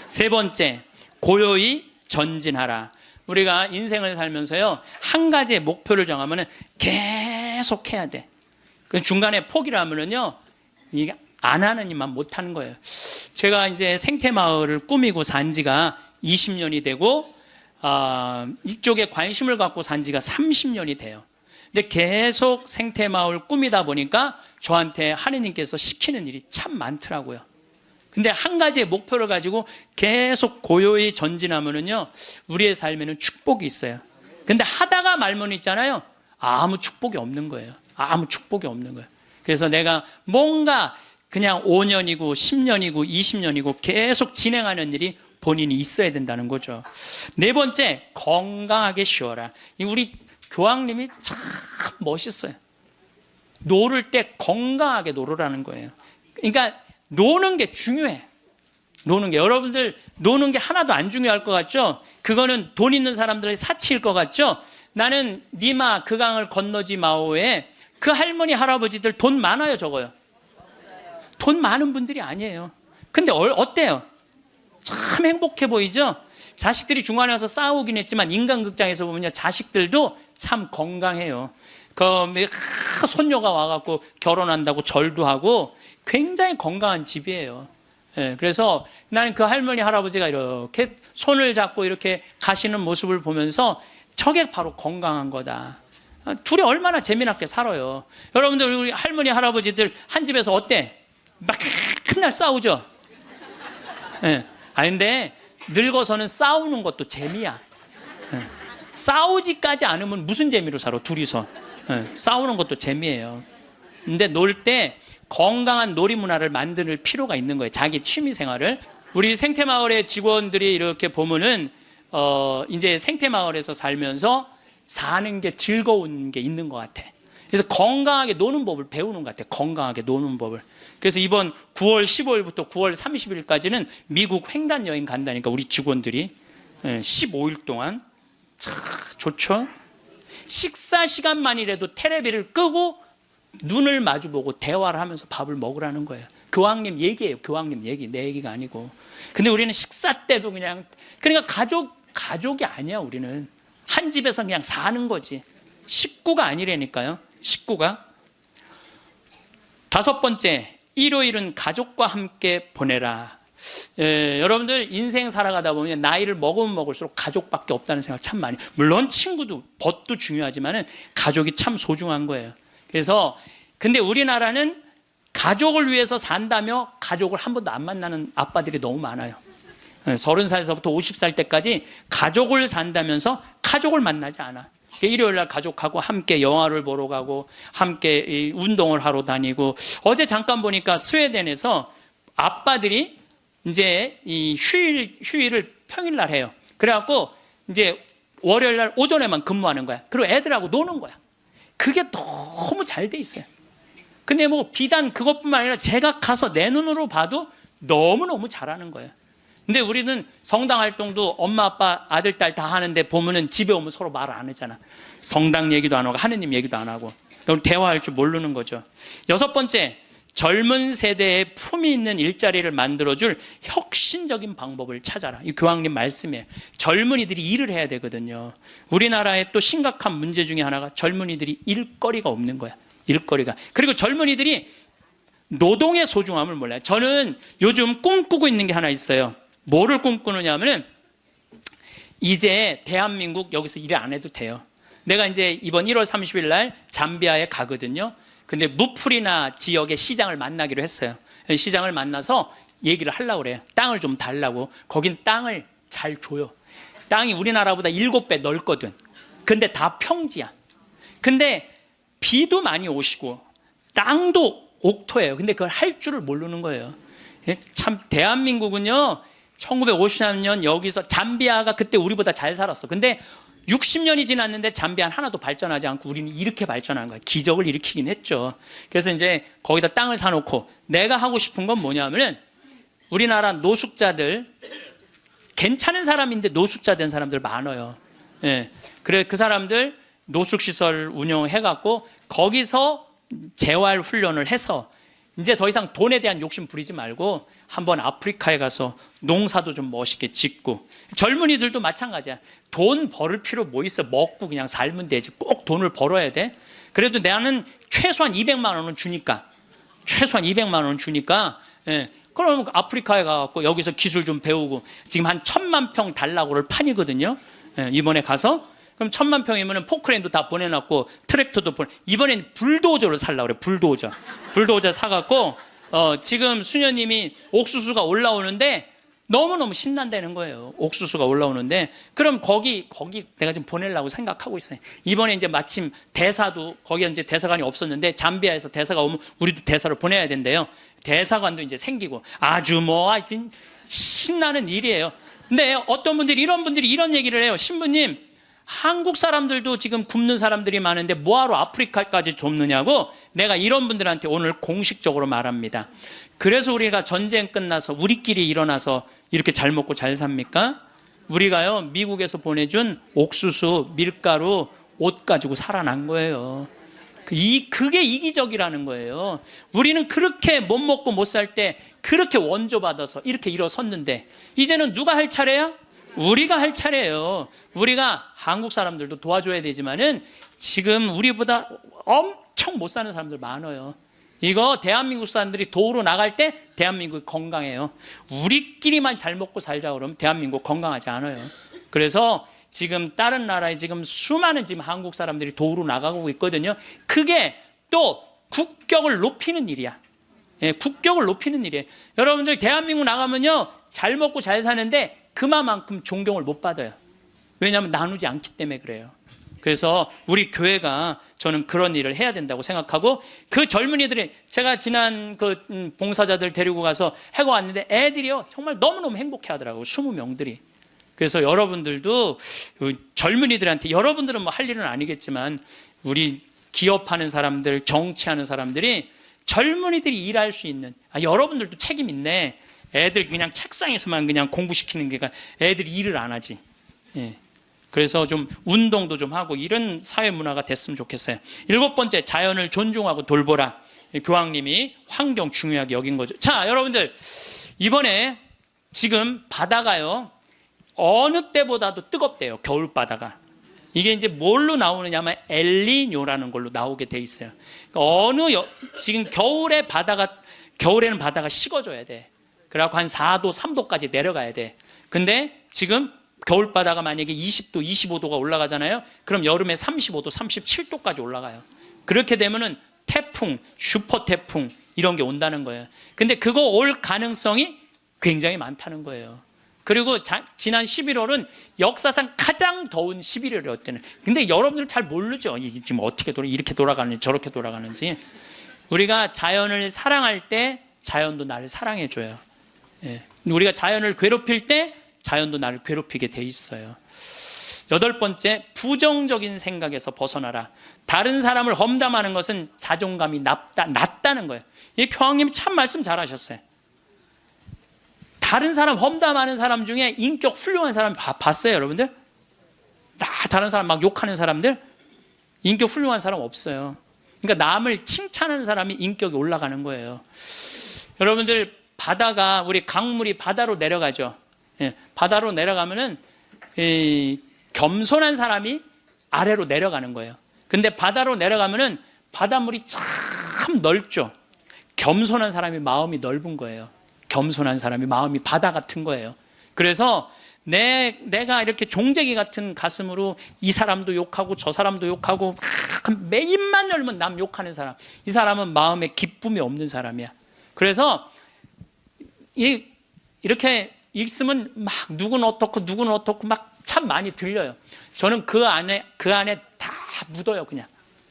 세 번째, 고요히 전진하라. 우리가 인생을 살면서요, 한 가지의 목표를 정하면은 계속 해야 돼. 중간에 포기를 하면은요, 이게 안 하는 일만 못 하는 거예요. 제가 이제 생태마을을 꾸미고 산 지가 20년이 되고, 이쪽에 관심을 갖고 산 지가 30년이 돼요. 근데 계속 생태마을 꾸미다 보니까 저한테 하느님께서 시키는 일이 참 많더라고요. 근데 한 가지의 목표를 가지고 계속 고요히 전진하면은요, 우리의 삶에는 축복이 있어요. 근데 하다가 말면 있잖아요, 아무 축복이 없는 거예요. 아무 축복이 없는 거예요. 그래서 내가 뭔가 그냥 5년이고 10년이고 20년이고 계속 진행하는 일이 본인이 있어야 된다는 거죠. 네 번째, 건강하게 쉬어라. 우리 교황님이 참 멋있어요. 노를 때 건강하게 노르라는 거예요. 그러니까 노는 게 중요해. 노는 게, 여러분들 노는 게 하나도 안 중요할 것 같죠? 그거는 돈 있는 사람들의 사치일 것 같죠? 나는 니마 그 강을 건너지 마오에 그 할머니 할아버지들 돈 많아요, 적어요? 돈 많은 분들이 아니에요. 근데 어때요? 참 행복해 보이죠? 자식들이 중간에 와서 싸우긴 했지만 인간극장에서 보면요, 자식들도 참 건강해요. 손녀가 와갖고 결혼한다고 절도 하고 굉장히 건강한 집이에요. 예, 그래서 나는 그 할머니 할아버지가 이렇게 손을 잡고 이렇게 가시는 모습을 보면서 저게 바로 건강한 거다. 둘이 얼마나 재미나게 살아요. 여러분들, 우리 할머니 할아버지들 한 집에서 어때? 막 맨날 싸우죠. 예. 근데 늙어서는 싸우는 것도 재미야. 예. 싸우지까지 않으면 무슨 재미로 살아, 둘이서. 예. 싸우는 것도 재미예요. 근데 놀 때 건강한 놀이 문화를 만들 필요가 있는 거예요. 자기 취미 생활을. 우리 생태마을의 직원들이 이렇게 보면은 이제 생태마을에서 살면서 사는 게 즐거운 게 있는 것 같아. 그래서 건강하게 노는 법을 배우는 것 같아. 건강하게 노는 법을. 그래서 이번 9월 15일부터 9월 30일까지는 미국 횡단 여행 간다니까, 우리 직원들이 15일 동안. 참 좋죠. 식사 시간만이라도 텔레비를 끄고 눈을 마주보고 대화를 하면서 밥을 먹으라는 거예요. 교황님 얘기예요. 교황님 얘기, 내 얘기가 아니고. 근데 우리는 식사 때도 그냥, 그러니까 가족이 아니야. 우리는 한 집에서 그냥 사는 거지. 식구가 아니라니까요. 식구가. 다섯 번째, 일요일은 가족과 함께 보내라. 여러분들 인생 살아가다 보면 나이를 먹으면 먹을수록 가족밖에 없다는 생각 참 많이. 물론 친구도, 벗도 중요하지만은 가족이 참 소중한 거예요. 그래서 근데 우리나라는 가족을 위해서 산다며 가족을 한 번도 안 만나는 아빠들이 너무 많아요. 30살에서부터 50살 때까지 가족을 산다면서 가족을 만나지 않아. 일요일 날 가족하고 함께 영화를 보러 가고 함께 운동을 하러 다니고. 어제 잠깐 보니까 스웨덴에서 아빠들이 이제 이 휴일을 평일날 해요. 그래갖고 이제 월요일날 오전에만 근무하는 거야. 그리고 애들하고 노는 거야. 그게 너무 잘 돼 있어요. 근데 뭐 비단 그것뿐만 아니라 제가 가서 내 눈으로 봐도 너무너무 잘하는 거예요. 근데 우리는 성당 활동도 엄마 아빠 아들 딸 다 하는데 보면은 집에 오면 서로 말 안 하잖아. 성당 얘기도 안 하고 하느님 얘기도 안 하고 대화할 줄 모르는 거죠. 6번째, 젊은 세대에 품위 있는 일자리를 만들어줄 혁신적인 방법을 찾아라. 이 교황님 말씀이에요. 젊은이들이 일을 해야 되거든요. 우리나라의 또 심각한 문제 중에 하나가 젊은이들이 일거리가 없는 거야. 일거리가. 그리고 젊은이들이 노동의 소중함을 몰라요. 저는 요즘 꿈꾸고 있는 게 하나 있어요. 뭐를 꿈꾸느냐 하면은 이제 대한민국 여기서 일 안 해도 돼요. 내가 이제 이번 1월 30일 날 잠비아에 가거든요. 근데 무프리나 지역의 시장을 만나기로 했어요. 시장을 만나서 얘기를 하려고 그래요. 땅을 좀 달라고. 거긴 땅을 잘 줘요. 땅이 우리나라보다 7배 넓거든. 근데 다 평지야. 근데 비도 많이 오시고 땅도 옥토예요. 근데 그걸 할 줄을 모르는 거예요. 참 대한민국은요 1953년 여기서 잠비아가 그때 우리보다 잘 살았어. 근데 60년이 지났는데 잠비아는 하나도 발전하지 않고 우리는 이렇게 발전한 거야. 기적을 일으키긴 했죠. 그래서 이제 거기다 땅을 사놓고 내가 하고 싶은 건 뭐냐면은 우리나라 노숙자들, 괜찮은 사람인데 노숙자 된 사람들 많아요. 예. 그래 그 사람들 노숙시설 운영해갖고 거기서 재활 훈련을 해서 이제 더 이상 돈에 대한 욕심 부리지 말고 한번 아프리카에 가서 농사도 좀 멋있게 짓고, 젊은이들도 마찬가지야. 돈 벌을 필요 뭐 있어. 먹고 그냥 살면 되지. 꼭 돈을 벌어야 돼. 그래도 나는 최소한 200만 원은 주니까, 최소한 200만 원은 주니까, 예. 그럼 아프리카에 가서 여기서 기술 좀 배우고, 지금 한 1000만 평 달라고를 판이거든요. 예. 이번에 가서 그럼 1000만 평이면 포크레인도 다 보내놨고 트랙터도 이번엔 불도저를 살라고 그래. 불도저 사갖고 지금 수녀님이 옥수수가 올라오는데 너무너무 신난다는 거예요. 옥수수가 올라오는데 그럼 거기 내가 좀 보내려고 생각하고 있어요. 이번에 이제 마침 대사도 거기 이제 대사관이 없었는데 잠비아에서 대사가 오면 우리도 대사를 보내야 된대요. 대사관도 이제 생기고 아주 뭐 하여튼 신나는 일이에요. 근데 어떤 분들이 이런 얘기를 해요. 신부님, 한국 사람들도 지금 굶는 사람들이 많은데 뭐하러 아프리카까지 돕느냐고 내가 이런 분들한테 오늘 공식적으로 말합니다. 그래서 우리가 전쟁 끝나서 우리끼리 일어나서 이렇게 잘 먹고 잘 삽니까? 우리가요 미국에서 보내준 옥수수, 밀가루, 옷 가지고 살아난 거예요. 그게 이기적이라는 거예요. 우리는 그렇게 못 먹고 못 살 때 그렇게 원조받아서 이렇게 일어섰는데 이제는 누가 할 차례야? 우리가 할 차례예요. 우리가 한국 사람들도 도와줘야 되지만은 지금 우리보다 엄청 못 사는 사람들 많아요. 이거 대한민국 사람들이 도로 나갈 때 대한민국이 건강해요. 우리끼리만 잘 먹고 살자 그러면 대한민국 건강하지 않아요. 그래서 지금 다른 나라에 지금 수많은 지금 한국 사람들이 도로 나가고 있거든요. 그게 또 국격을 높이는 일이야. 예, 국격을 높이는 일이에요. 여러분들 대한민국 나가면요 잘 먹고 잘 사는데 그만큼 존경을 못 받아요. 왜냐하면 나누지 않기 때문에 그래요. 그래서 우리 교회가 저는 그런 일을 해야 된다고 생각하고, 그 젊은이들이 제가 지난 그 봉사자들 데리고 가서 해고 왔는데 애들이요 정말 너무너무 행복해 하더라고요. 20명들이. 그래서 여러분들도 젊은이들한테, 여러분들은 뭐 할 일은 아니겠지만 우리 기업하는 사람들, 정치하는 사람들이 젊은이들이 일할 수 있는, 여러분들도 책임 있네. 애들 그냥 책상에서만 그냥 공부시키는 게 애들이 일을 안 하지. 예. 그래서 좀 운동도 좀 하고 이런 사회 문화가 됐으면 좋겠어요. 7번째, 자연을 존중하고 돌보라. 교황님이 환경 중요하게 여긴 거죠. 자, 여러분들 이번에 지금 바다가요 어느 때보다도 뜨겁대요. 겨울 바다가. 이게 이제 뭘로 나오느냐면 엘니뇨라는 걸로 나오게 돼 있어요. 지금 겨울에는 바다가 식어져야 돼. 그래갖고 한 4도, 3도까지 내려가야 돼. 근데 지금 겨울바다가 만약에 20도, 25도가 올라가잖아요. 그럼 여름에 35도, 37도까지 올라가요. 그렇게 되면은 태풍, 슈퍼 태풍 이런 게 온다는 거예요. 근데 그거 올 가능성이 굉장히 많다는 거예요. 그리고 지난 11월은 역사상 가장 더운 11월이었대요. 근데 여러분들 잘 모르죠. 이게 지금 어떻게 이렇게 돌아가는지 저렇게 돌아가는지. 우리가 자연을 사랑할 때 자연도 나를 사랑해줘요. 예. 우리가 자연을 괴롭힐 때 자연도 나를 괴롭히게 돼 있어요. 8번째, 부정적인 생각에서 벗어나라. 다른 사람을 험담하는 것은 자존감이 낮다는 거예요. 이 교황님이 참 말씀 잘하셨어요. 다른 사람 험담하는 사람 중에 인격 훌륭한 사람 봤어요, 여러분들? 다른 사람 막 욕하는 사람들 인격 훌륭한 사람 없어요. 그러니까 남을 칭찬하는 사람이 인격이 올라가는 거예요. 여러분들, 바다가, 우리 강물이 바다로 내려가죠. 예, 바다로 내려가면은 겸손한 사람이 아래로 내려가는 거예요. 근데 바다로 내려가면은 바닷물이 참 넓죠. 겸손한 사람이 마음이 넓은 거예요. 겸손한 사람이 마음이 바다 같은 거예요. 그래서 내가 이렇게 종재기 같은 가슴으로 이 사람도 욕하고 저 사람도 욕하고 매 입만 열면 남 욕하는 사람, 이 사람은 마음에 기쁨이 없는 사람이야. 그래서 이렇게 있으면 막 누구는 어떻고 막 참 많이 들려요. 저는 그 안에 다 묻어요. 그냥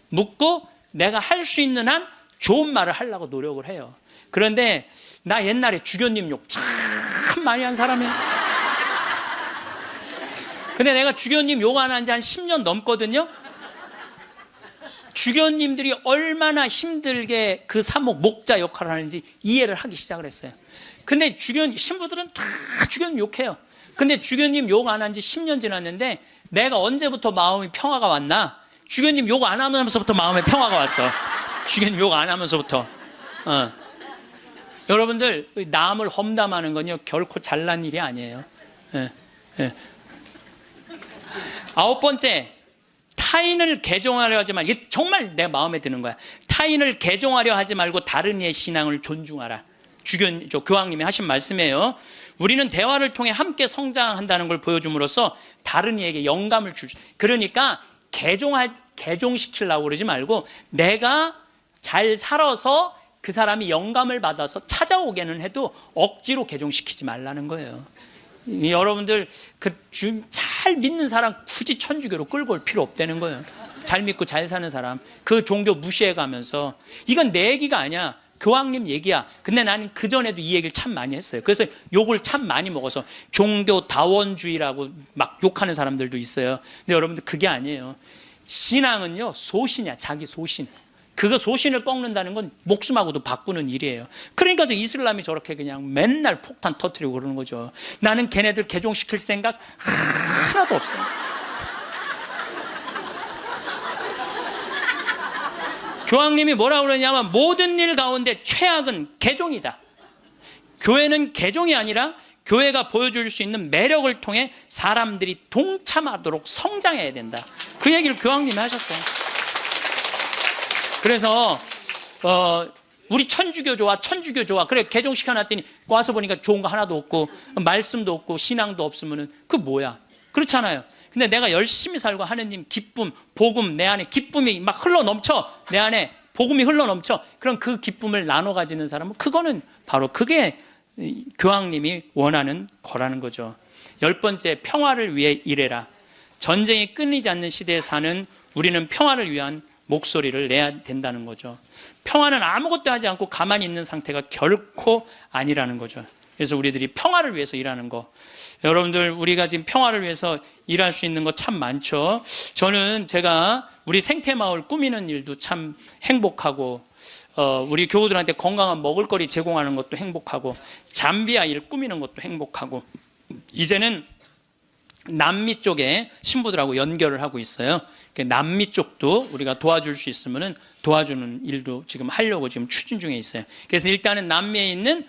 묻고 내가 할 수 있는 한 좋은 말을 하려고 노력을 해요. 그런데 나 옛날에 주교님 욕 참 많이 한 사람이야. 근데 내가 주교님 욕 안 한 지 한 10년 넘거든요. 주교님들이 얼마나 힘들게 그 사목 목자 역할을 하는지 이해를 하기 시작을 했어요. 근데 신부들은 다 주교님 욕해요. 근데 주교님 욕 안 한 지 10년 지났는데 내가 언제부터 마음이 평화가 왔나? 주교님 욕 안 하면서부터 마음에 평화가 왔어. 주교님 욕 안 하면서부터. 여러분들, 남을 험담하는 건요 결코 잘난 일이 아니에요. 9번째, 타인을 개종하려 하지 말고, 이게 정말 내 마음에 드는 거야. 타인을 개종하려 하지 말고 다른 이의 신앙을 존중하라. 교황님이 하신 말씀이에요. 우리는 대화를 통해 함께 성장한다는 걸 보여줌으로써 다른 이에게 영감을 줄. 그러니까 개종시키려고 그러지 말고 내가 잘 살아서 그 사람이 영감을 받아서 찾아오게는 해도 억지로 개종시키지 말라는 거예요. 여러분들, 잘 믿는 사람 굳이 천주교로 끌고 올 필요 없다는 거예요. 잘 믿고 잘 사는 사람, 그 종교 무시해 가면서. 이건 내 얘기가 아니야. 교황님 얘기야. 근데 나는 그전에도 이 얘기를 참 많이 했어요. 그래서 욕을 참 많이 먹어서 종교 다원주의라고 막 욕하는 사람들도 있어요. 근데 여러분들, 그게 아니에요. 신앙은요 소신이야. 자기 소신. 그거 소신을 꺾는다는 건 목숨하고도 바꾸는 일이에요. 그러니까 저 이슬람이 저렇게 그냥 맨날 폭탄 터뜨리고 그러는 거죠. 나는 걔네들 개종시킬 생각 하나도 없어요. 교황님이 뭐라고 그러냐면 모든 일 가운데 최악은 개종이다. 교회는 개종이 아니라 교회가 보여줄 수 있는 매력을 통해 사람들이 동참하도록 성장해야 된다. 그 얘기를 교황님이 하셨어요. 그래서 우리 천주교 좋아. 그래, 개종시켜놨더니 와서 보니까 좋은 거 하나도 없고 말씀도 없고 신앙도 없으면은 그 뭐야? 그렇잖아요. 근데 내가 열심히 살고 하느님 기쁨, 복음, 내 안에 기쁨이 막 흘러넘쳐, 내 안에 복음이 흘러넘쳐. 그럼 그 기쁨을 나눠 가지는 사람은, 그거는 바로 그게 교황님이 원하는 거라는 거죠. 10번째, 평화를 위해 일해라. 전쟁이 끊이지 않는 시대에 사는 우리는 평화를 위한 목소리를 내야 된다는 거죠. 평화는 아무것도 하지 않고 가만히 있는 상태가 결코 아니라는 거죠. 그래서 우리들이 평화를 위해서 일하는 거. 여러분들, 우리가 지금 평화를 위해서 일할 수 있는 거 참 많죠. 제가 우리 생태마을 꾸미는 일도 참 행복하고, 우리 교우들한테 건강한 먹을거리 제공하는 것도 행복하고, 잠비아 일 꾸미는 것도 행복하고, 이제는 남미 쪽에 신부들하고 연결을 하고 있어요. 남미 쪽도 우리가 도와줄 수 있으면 도와주는 일도 지금 하려고 지금 추진 중에 있어요. 그래서 일단은 남미에 있는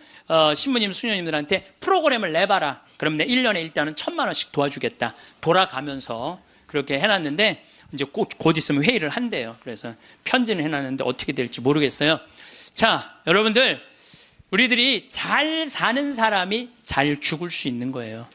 신부님, 수녀님들한테 프로그램을 내봐라. 그럼 내 1년에 일단은 1,000만 원씩 도와주겠다. 돌아가면서 그렇게 해놨는데, 이제 곧 있으면 회의를 한대요. 그래서 편지는 해놨는데 어떻게 될지 모르겠어요. 자, 여러분들, 우리들이 잘 사는 사람이 잘 죽을 수 있는 거예요.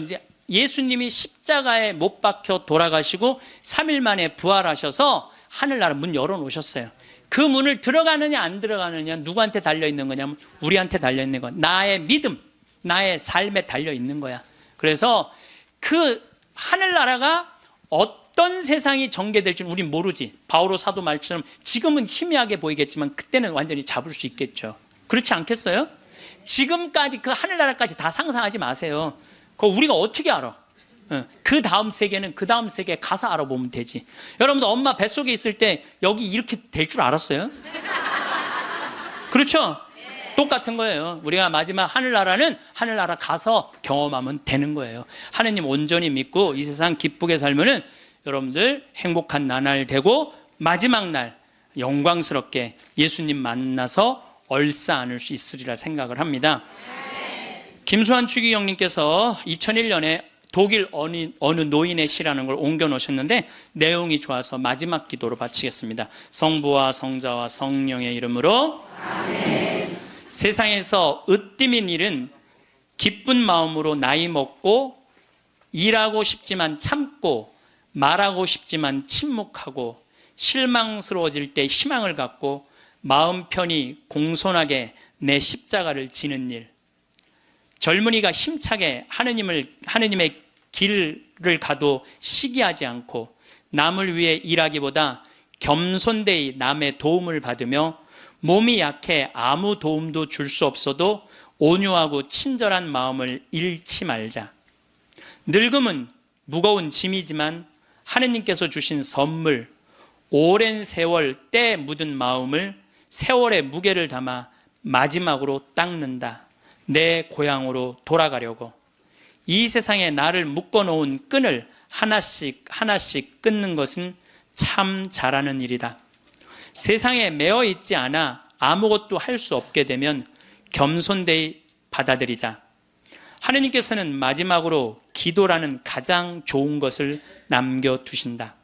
이제 예수님이 십자가에 못 박혀 돌아가시고 3일 만에 부활하셔서 하늘나라 문 열어놓으셨어요. 그 문을 들어가느냐 안 들어가느냐 누구한테 달려있는 거냐면 우리한테 달려있는 거야. 나의 믿음, 나의 삶에 달려있는 거야. 그래서 그 하늘나라가 어떤 세상이 전개될지는 우린 모르지. 바오로 사도 말처럼 지금은 희미하게 보이겠지만 그때는 완전히 잡을 수 있겠죠. 그렇지 않겠어요? 지금까지 그 하늘나라까지 다 상상하지 마세요. 그거 우리가 어떻게 알아? 그 다음 세계는 그 다음 세계에 가서 알아보면 되지. 여러분들 엄마 뱃속에 있을 때 여기 이렇게 될 줄 알았어요? 그렇죠? 똑같은 거예요. 우리가 마지막 하늘나라는 하늘나라 가서 경험하면 되는 거예요. 하느님 온전히 믿고 이 세상 기쁘게 살면은 여러분들 행복한 나날 되고 마지막 날 영광스럽게 예수님 만나서 얼싸 안을 수 있으리라 생각을 합니다. 김수환 추기경님께서 2001년에 독일 어느 노인의 시라는 걸 옮겨 놓으셨는데 내용이 좋아서 마지막 기도로 바치겠습니다. 성부와 성자와 성령의 이름으로 아멘. 세상에서 으뜸인 일은 기쁜 마음으로 나이 먹고 일하고 싶지만 참고 말하고 싶지만 침묵하고 실망스러워질 때 희망을 갖고 마음 편히 공손하게 내 십자가를 지는 일, 젊은이가 힘차게 하느님의 길을 가도 시기하지 않고 남을 위해 일하기보다 겸손되이 남의 도움을 받으며 몸이 약해 아무 도움도 줄 수 없어도 온유하고 친절한 마음을 잃지 말자. 늙음은 무거운 짐이지만 하느님께서 주신 선물, 오랜 세월 때 묻은 마음을 세월의 무게를 담아 마지막으로 닦는다. 내 고향으로 돌아가려고. 이 세상에 나를 묶어놓은 끈을 하나씩 하나씩 끊는 것은 참 잘하는 일이다. 세상에 매어 있지 않아 아무것도 할 수 없게 되면 겸손되이 받아들이자. 하느님께서는 마지막으로 기도라는 가장 좋은 것을 남겨두신다.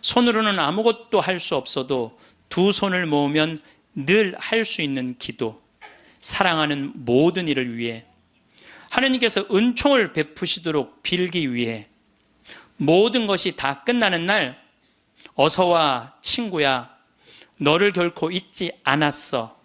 손으로는 아무것도 할 수 없어도 두 손을 모으면 늘 할 수 있는 기도, 사랑하는 모든 일을 위해, 하느님께서 은총을 베푸시도록 빌기 위해, 모든 것이 다 끝나는 날 어서와 친구야, 너를 결코 잊지 않았어.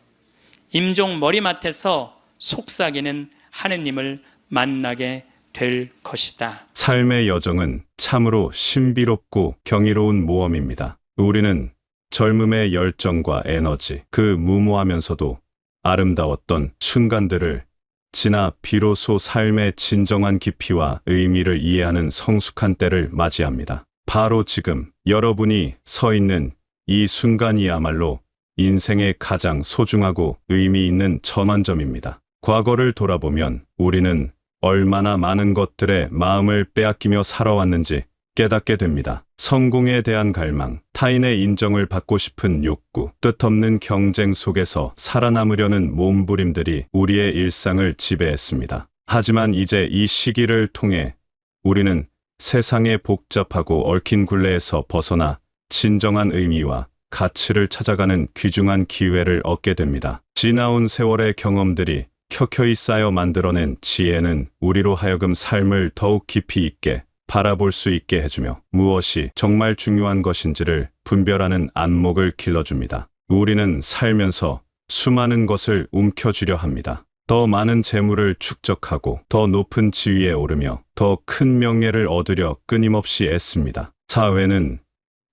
임종 머리맡에서 속삭이는 하느님을 만나게 될 것이다. 삶의 여정은 참으로 신비롭고 경이로운 모험입니다. 우리는 젊음의 열정과 에너지, 그 무모하면서도 아름다웠던 순간들을 지나 비로소 삶의 진정한 깊이와 의미를 이해하는 성숙한 때를 맞이합니다. 바로 지금 여러분이 서 있는 이 순간이야말로 인생의 가장 소중하고 의미 있는 전환점입니다. 과거를 돌아보면 우리는 얼마나 많은 것들에 마음을 빼앗기며 살아왔는지 깨닫게 됩니다. 성공에 대한 갈망, 타인의 인정을 받고 싶은 욕구, 뜻없는 경쟁 속에서 살아남으려는 몸부림들이 우리의 일상을 지배했습니다. 하지만 이제 이 시기를 통해 우리는 세상의 복잡하고 얽힌 굴레에서 벗어나 진정한 의미와 가치를 찾아가는 귀중한 기회를 얻게 됩니다. 지나온 세월의 경험들이 켜켜이 쌓여 만들어낸 지혜는 우리로 하여금 삶을 더욱 깊이 있게 바라볼 수 있게 해주며 무엇이 정말 중요한 것인지를 분별하는 안목을 길러줍니다. 우리는 살면서 수많은 것을 움켜쥐려 합니다. 더 많은 재물을 축적하고 더 높은 지위에 오르며 더 큰 명예를 얻으려 끊임없이 애씁니다. 사회는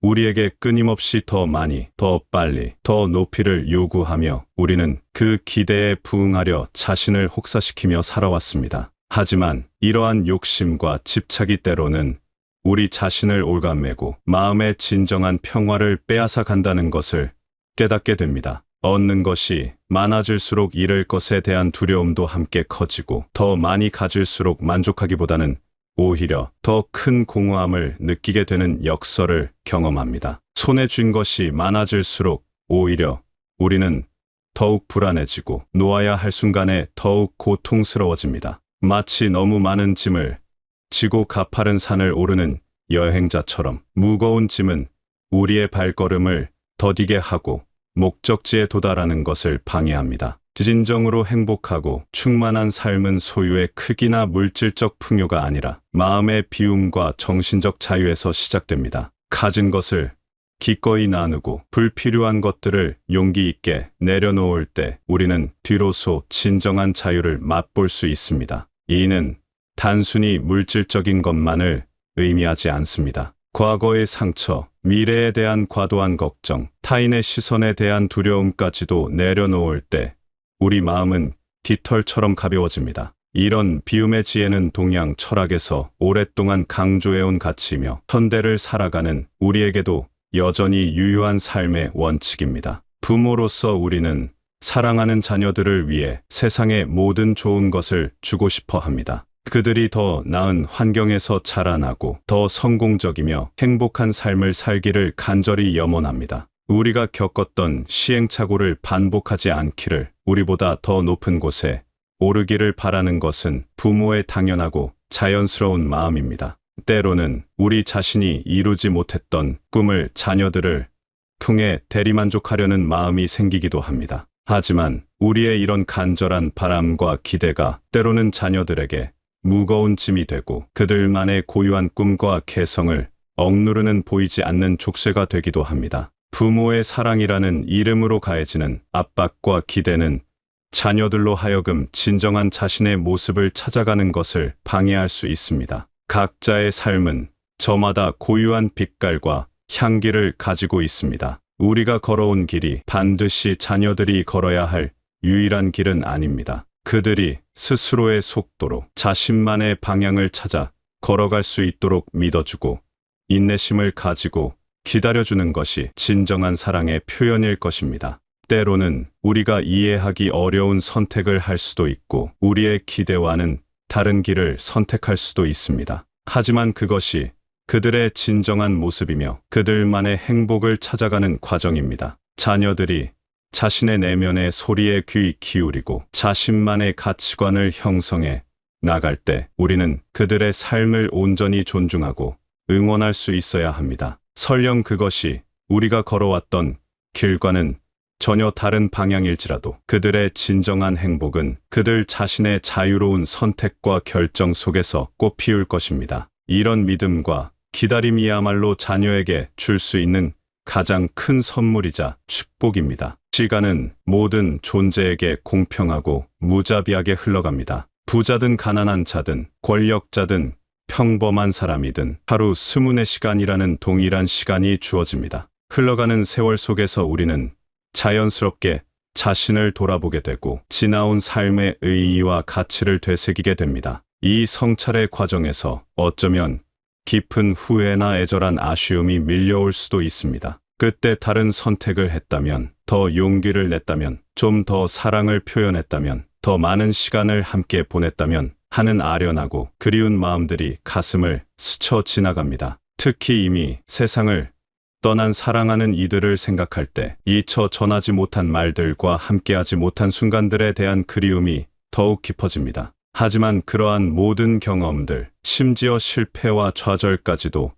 우리에게 끊임없이 더 많이, 더 빨리, 더 높이를 요구하며 우리는 그 기대에 부응하려 자신을 혹사시키며 살아왔습니다. 하지만 이러한 욕심과 집착이 때로는 우리 자신을 올가매고 마음의 진정한 평화를 빼앗아 간다는 것을 깨닫게 됩니다. 얻는 것이 많아질수록 잃을 것에 대한 두려움도 함께 커지고 더 많이 가질수록 만족하기보다는 오히려 더 큰 공허함을 느끼게 되는 역설을 경험합니다. 손에 쥔 것이 많아질수록 오히려 우리는 더욱 불안해지고 놓아야 할 순간에 더욱 고통스러워집니다. 마치 너무 많은 짐을 지고 가파른 산을 오르는 여행자처럼 무거운 짐은 우리의 발걸음을 더디게 하고 목적지에 도달하는 것을 방해합니다. 진정으로 행복하고 충만한 삶은 소유의 크기나 물질적 풍요가 아니라 마음의 비움과 정신적 자유에서 시작됩니다. 가진 것을 기꺼이 나누고 불필요한 것들을 용기 있게 내려놓을 때 우리는 비로소 진정한 자유를 맛볼 수 있습니다. 이는 단순히 물질적인 것만을 의미하지 않습니다. 과거의 상처, 미래에 대한 과도한 걱정, 타인의 시선에 대한 두려움까지도 내려놓을 때 우리 마음은 깃털처럼 가벼워집니다. 이런 비움의 지혜는 동양 철학에서 오랫동안 강조해온 가치이며 현대를 살아가는 우리에게도 여전히 유효한 삶의 원칙입니다. 부모로서 우리는 사랑하는 자녀들을 위해 세상의 모든 좋은 것을 주고 싶어 합니다. 그들이 더 나은 환경에서 자라나고 더 성공적이며 행복한 삶을 살기를 간절히 염원합니다. 우리가 겪었던 시행착오를 반복하지 않기를, 우리보다 더 높은 곳에 오르기를 바라는 것은 부모의 당연하고 자연스러운 마음입니다. 때로는 우리 자신이 이루지 못했던 꿈을 자녀들을 통해 대리만족하려는 마음이 생기기도 합니다. 하지만 우리의 이런 간절한 바람과 기대가 때로는 자녀들에게 무거운 짐이 되고 그들만의 고유한 꿈과 개성을 억누르는 보이지 않는 족쇄가 되기도 합니다. 부모의 사랑이라는 이름으로 가해지는 압박과 기대는 자녀들로 하여금 진정한 자신의 모습을 찾아가는 것을 방해할 수 있습니다. 각자의 삶은 저마다 고유한 빛깔과 향기를 가지고 있습니다. 우리가 걸어온 길이 반드시 자녀들이 걸어야 할 유일한 길은 아닙니다. 그들이 스스로의 속도로 자신만의 방향을 찾아 걸어갈 수 있도록 믿어주고 인내심을 가지고 기다려주는 것이 진정한 사랑의 표현일 것입니다. 때로는 우리가 이해하기 어려운 선택을 할 수도 있고 우리의 기대와는 다른 길을 선택할 수도 있습니다. 하지만 그것이 그들의 진정한 모습이며 그들만의 행복을 찾아가는 과정입니다. 자녀들이 자신의 내면의 소리에 귀 기울이고 자신만의 가치관을 형성해 나갈 때 우리는 그들의 삶을 온전히 존중하고 응원할 수 있어야 합니다. 설령 그것이 우리가 걸어왔던 길과는 전혀 다른 방향일지라도 그들의 진정한 행복은 그들 자신의 자유로운 선택과 결정 속에서 꽃피울 것입니다. 이런 믿음과 기다림이야말로 자녀에게 줄 수 있는 가장 큰 선물이자 축복입니다. 시간은 모든 존재에게 공평하고 무자비하게 흘러갑니다. 부자든 가난한 자든 권력자든 평범한 사람이든 하루 24시간이라는 동일한 시간이 주어집니다. 흘러가는 세월 속에서 우리는 자연스럽게 자신을 돌아보게 되고 지나온 삶의 의의와 가치를 되새기게 됩니다. 이 성찰의 과정에서 어쩌면 깊은 후회나 애절한 아쉬움이 밀려올 수도 있습니다. 그때 다른 선택을 했다면, 더 용기를 냈다면, 좀 더 사랑을 표현했다면, 더 많은 시간을 함께 보냈다면 하는 아련하고 그리운 마음들이 가슴을 스쳐 지나갑니다. 특히 이미 세상을 떠난 사랑하는 이들을 생각할 때 잊혀 전하지 못한 말들과 함께하지 못한 순간들에 대한 그리움이 더욱 깊어집니다. 하지만 그러한 모든 경험들, 심지어 실패와 좌절까지도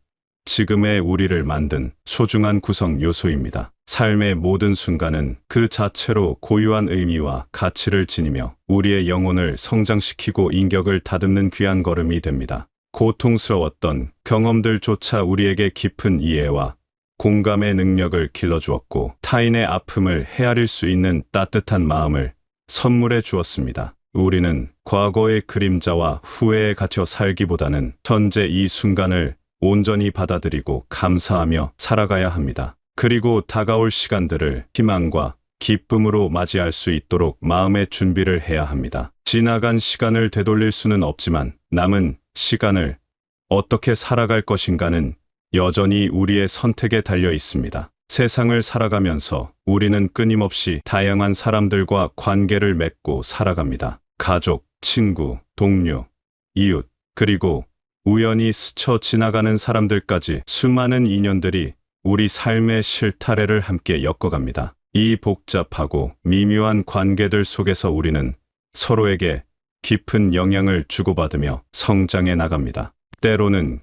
지금의 우리를 만든 소중한 구성 요소입니다. 삶의 모든 순간은 그 자체로 고유한 의미와 가치를 지니며 우리의 영혼을 성장시키고 인격을 다듬는 귀한 걸음이 됩니다. 고통스러웠던 경험들조차 우리에게 깊은 이해와 공감의 능력을 길러주었고 타인의 아픔을 헤아릴 수 있는 따뜻한 마음을 선물해 주었습니다. 우리는 과거의 그림자와 후회에 갇혀 살기보다는 현재 이 순간을 온전히 받아들이고 감사하며 살아가야 합니다. 그리고 다가올 시간들을 희망과 기쁨으로 맞이할 수 있도록 마음의 준비를 해야 합니다. 지나간 시간을 되돌릴 수는 없지만 남은 시간을 어떻게 살아갈 것인가는 여전히 우리의 선택에 달려 있습니다. 세상을 살아가면서 우리는 끊임없이 다양한 사람들과 관계를 맺고 살아갑니다. 가족, 친구, 동료, 이웃, 그리고 우연히 스쳐 지나가는 사람들까지 수많은 인연들이 우리 삶의 실타래를 함께 엮어갑니다. 이 복잡하고 미묘한 관계들 속에서 우리는 서로에게 깊은 영향을 주고받으며 성장해 나갑니다. 때로는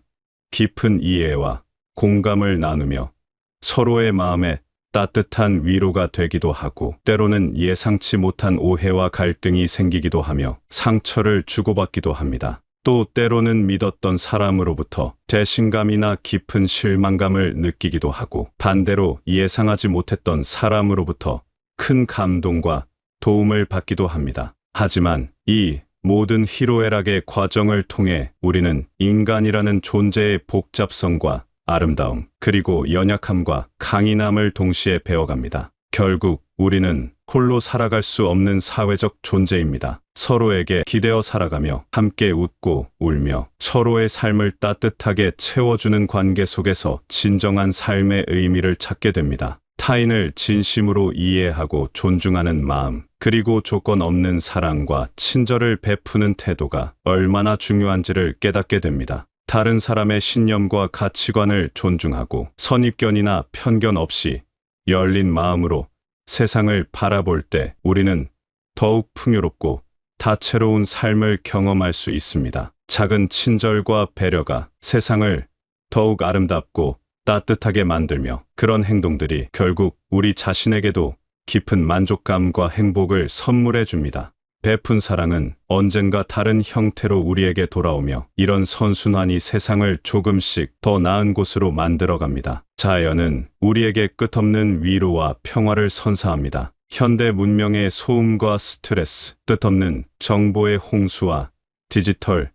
깊은 이해와 공감을 나누며 서로의 마음에 따뜻한 위로가 되기도 하고 때로는 예상치 못한 오해와 갈등이 생기기도 하며 상처를 주고받기도 합니다. 또 때로는 믿었던 사람으로부터 배신감이나 깊은 실망감을 느끼기도 하고 반대로 예상하지 못했던 사람으로부터 큰 감동과 도움을 받기도 합니다. 하지만 이 모든 희로애락의 과정을 통해 우리는 인간이라는 존재의 복잡성과 아름다움, 그리고 연약함과 강인함을 동시에 배워갑니다. 결국 우리는 홀로 살아갈 수 없는 사회적 존재입니다. 서로에게 기대어 살아가며 함께 웃고 울며 서로의 삶을 따뜻하게 채워주는 관계 속에서 진정한 삶의 의미를 찾게 됩니다. 타인을 진심으로 이해하고 존중하는 마음, 그리고 조건 없는 사랑과 친절을 베푸는 태도가 얼마나 중요한지를 깨닫게 됩니다. 다른 사람의 신념과 가치관을 존중하고 선입견이나 편견 없이 열린 마음으로 세상을 바라볼 때 우리는 더욱 풍요롭고 다채로운 삶을 경험할 수 있습니다. 작은 친절과 배려가 세상을 더욱 아름답고 따뜻하게 만들며, 그런 행동들이 결국 우리 자신에게도 깊은 만족감과 행복을 선물해 줍니다. 베푼 사랑은 언젠가 다른 형태로 우리에게 돌아오며, 이런 선순환이 세상을 조금씩 더 나은 곳으로 만들어갑니다. 자연은 우리에게 끝없는 위로와 평화를 선사합니다. 현대 문명의 소음과 스트레스, 뜻없는 정보의 홍수와 디지털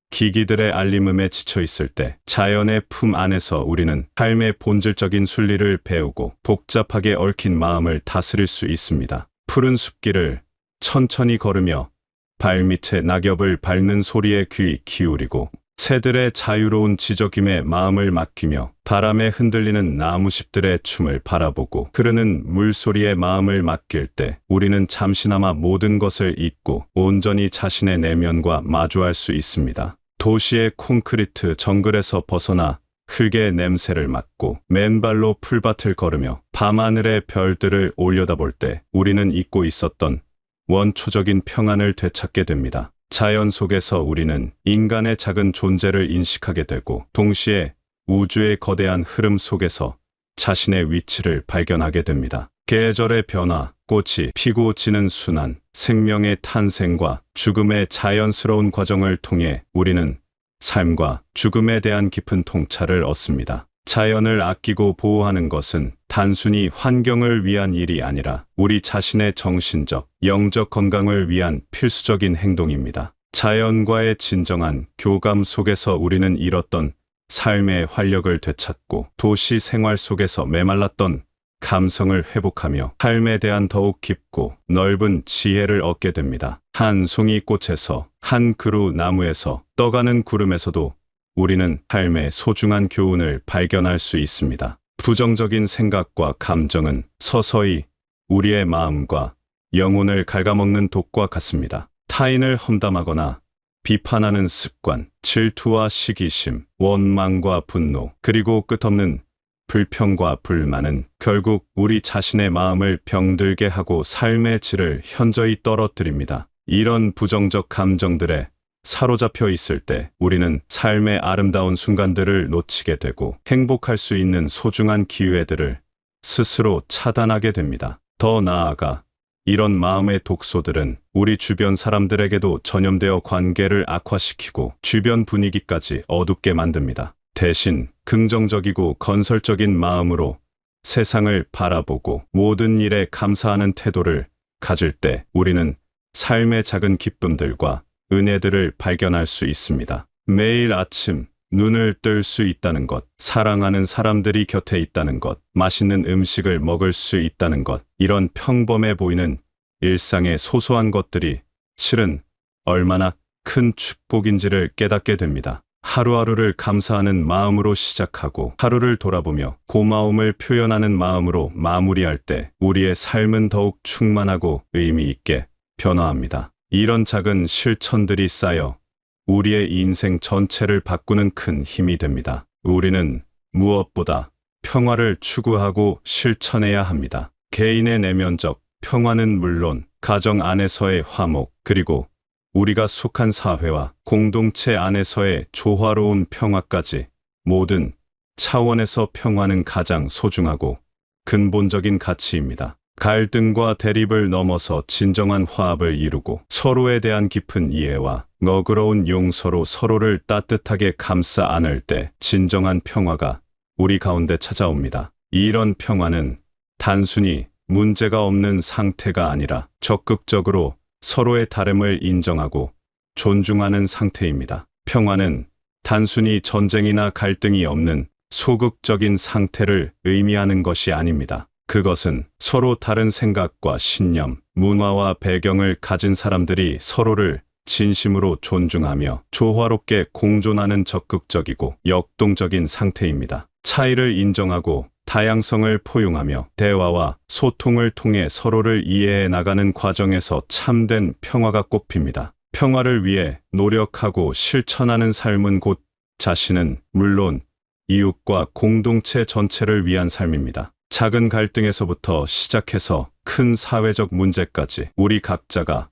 기기들의 알림음에 지쳐 있을 때 자연의 품 안에서 우리는 삶의 본질적인 순리를 배우고 복잡하게 얽힌 마음을 다스릴 수 있습니다. 푸른 숲길을 천천히 걸으며 발밑에 낙엽을 밟는 소리에 귀 기울이고, 새들의 자유로운 지저김에 마음을 맡기며 바람에 흔들리는 나무잎들의 춤을 바라보고 흐르는 물소리에 마음을 맡길 때 우리는 잠시나마 모든 것을 잊고 온전히 자신의 내면과 마주할 수 있습니다. 도시의 콘크리트 정글에서 벗어나 흙의 냄새를 맡고 맨발로 풀밭을 걸으며 밤하늘의 별들을 올려다볼 때 우리는 잊고 있었던 원초적인 평안을 되찾게 됩니다. 자연 속에서 우리는 인간의 작은 존재를 인식하게 되고, 동시에 우주의 거대한 흐름 속에서 자신의 위치를 발견하게 됩니다. 계절의 변화, 꽃이 피고 지는 순환, 생명의 탄생과 죽음의 자연스러운 과정을 통해 우리는 삶과 죽음에 대한 깊은 통찰을 얻습니다. 자연을 아끼고 보호하는 것은 단순히 환경을 위한 일이 아니라 우리 자신의 정신적, 영적 건강을 위한 필수적인 행동입니다. 자연과의 진정한 교감 속에서 우리는 잃었던 삶의 활력을 되찾고, 도시 생활 속에서 메말랐던 감성을 회복하며 삶에 대한 더욱 깊고 넓은 지혜를 얻게 됩니다. 한 송이 꽃에서, 한 그루 나무에서, 떠가는 구름에서도 우리는 삶의 소중한 교훈을 발견할 수 있습니다. 부정적인 생각과 감정은 서서히 우리의 마음과 영혼을 갉아먹는 독과 같습니다. 타인을 험담하거나 비판하는 습관, 질투와 시기심, 원망과 분노, 그리고 끝없는 불평과 불만은 결국 우리 자신의 마음을 병들게 하고 삶의 질을 현저히 떨어뜨립니다. 이런 부정적 감정들에 사로잡혀 있을 때 우리는 삶의 아름다운 순간들을 놓치게 되고, 행복할 수 있는 소중한 기회들을 스스로 차단하게 됩니다. 더 나아가 이런 마음의 독소들은 우리 주변 사람들에게도 전염되어 관계를 악화시키고 주변 분위기까지 어둡게 만듭니다. 대신 긍정적이고 건설적인 마음으로 세상을 바라보고 모든 일에 감사하는 태도를 가질 때 우리는 삶의 작은 기쁨들과 은혜들을 발견할 수 있습니다. 매일 아침 눈을 뜰 수 있다는 것, 사랑하는 사람들이 곁에 있다는 것, 맛있는 음식을 먹을 수 있다는 것, 이런 평범해 보이는 일상의 소소한 것들이 실은 얼마나 큰 축복인지를 깨닫게 됩니다. 하루하루를 감사하는 마음으로 시작하고 하루를 돌아보며 고마움을 표현하는 마음으로 마무리할 때 우리의 삶은 더욱 충만하고 의미 있게 변화합니다. 이런 작은 실천들이 쌓여 우리의 인생 전체를 바꾸는 큰 힘이 됩니다. 우리는 무엇보다 평화를 추구하고 실천해야 합니다. 개인의 내면적 평화는 물론 가정 안에서의 화목, 그리고 우리가 속한 사회와 공동체 안에서의 조화로운 평화까지, 모든 차원에서 평화는 가장 소중하고 근본적인 가치입니다. 갈등과 대립을 넘어서 진정한 화합을 이루고 서로에 대한 깊은 이해와 너그러운 용서로 서로를 따뜻하게 감싸 안을 때 진정한 평화가 우리 가운데 찾아옵니다. 이런 평화는 단순히 문제가 없는 상태가 아니라 적극적으로 서로의 다름을 인정하고 존중하는 상태입니다. 평화는 단순히 전쟁이나 갈등이 없는 소극적인 상태를 의미하는 것이 아닙니다. 그것은 서로 다른 생각과 신념, 문화와 배경을 가진 사람들이 서로를 진심으로 존중하며 조화롭게 공존하는 적극적이고 역동적인 상태입니다. 차이를 인정하고 다양성을 포용하며 대화와 소통을 통해 서로를 이해해 나가는 과정에서 참된 평화가 꼽힙니다. 평화를 위해 노력하고 실천하는 삶은 곧 자신은 물론 이웃과 공동체 전체를 위한 삶입니다. 작은 갈등에서부터 시작해서 큰 사회적 문제까지 우리 각자가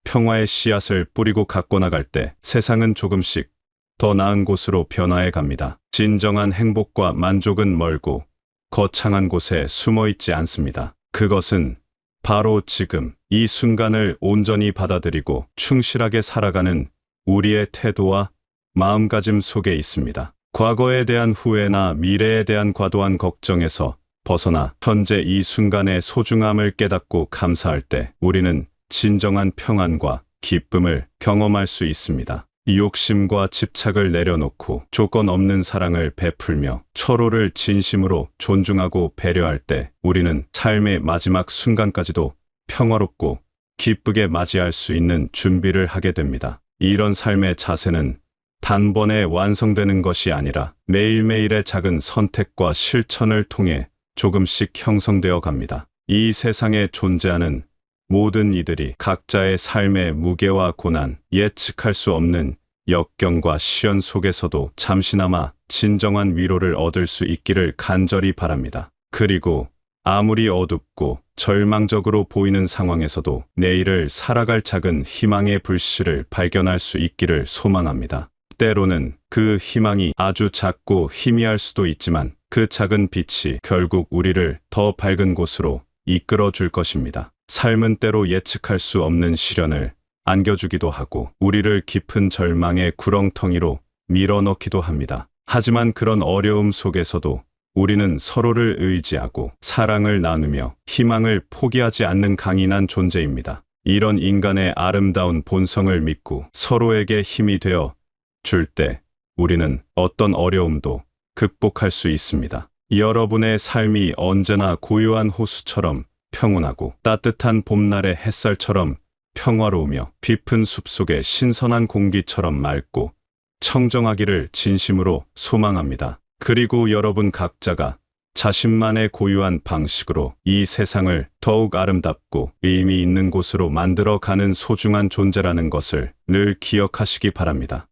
평화의 씨앗을 뿌리고 갖고 나갈 때 세상은 조금씩 더 나은 곳으로 변화해 갑니다. 진정한 행복과 만족은 멀고 거창한 곳에 숨어 있지 않습니다. 그것은 바로 지금 이 순간을 온전히 받아들이고 충실하게 살아가는 우리의 태도와 마음가짐 속에 있습니다. 과거에 대한 후회나 미래에 대한 과도한 걱정에서 벗어나 현재 이 순간의 소중함을 깨닫고 감사할 때 우리는 진정한 평안과 기쁨을 경험할 수 있습니다. 욕심과 집착을 내려놓고 조건 없는 사랑을 베풀며 서로를 진심으로 존중하고 배려할 때 우리는 삶의 마지막 순간까지도 평화롭고 기쁘게 맞이할 수 있는 준비를 하게 됩니다. 이런 삶의 자세는 단번에 완성되는 것이 아니라 매일매일의 작은 선택과 실천을 통해 조금씩 형성되어 갑니다. 이 세상에 존재하는 모든 이들이 각자의 삶의 무게와 고난, 예측할 수 없는 역경과 시련 속에서도 잠시나마 진정한 위로를 얻을 수 있기를 간절히 바랍니다. 그리고 아무리 어둡고 절망적으로 보이는 상황에서도 내일을 살아갈 작은 희망의 불씨를 발견할 수 있기를 소망합니다. 때로는 그 희망이 아주 작고 희미할 수도 있지만 그 작은 빛이 결국 우리를 더 밝은 곳으로 이끌어 줄 것입니다. 삶은 때로 예측할 수 없는 시련을 안겨주기도 하고 우리를 깊은 절망의 구렁텅이로 밀어넣기도 합니다. 하지만 그런 어려움 속에서도 우리는 서로를 의지하고 사랑을 나누며 희망을 포기하지 않는 강인한 존재입니다. 이런 인간의 아름다운 본성을 믿고 서로에게 힘이 되어 줄 때 우리는 어떤 어려움도 극복할 수 있습니다. 여러분의 삶이 언제나 고요한 호수처럼 평온하고 따뜻한 봄날의 햇살처럼 평화로우며 깊은 숲속의 신선한 공기처럼 맑고 청정하기를 진심으로 소망합니다. 그리고 여러분 각자가 자신만의 고유한 방식으로 이 세상을 더욱 아름답고 의미 있는 곳으로 만들어 가는 소중한 존재라는 것을 늘 기억하시기 바랍니다.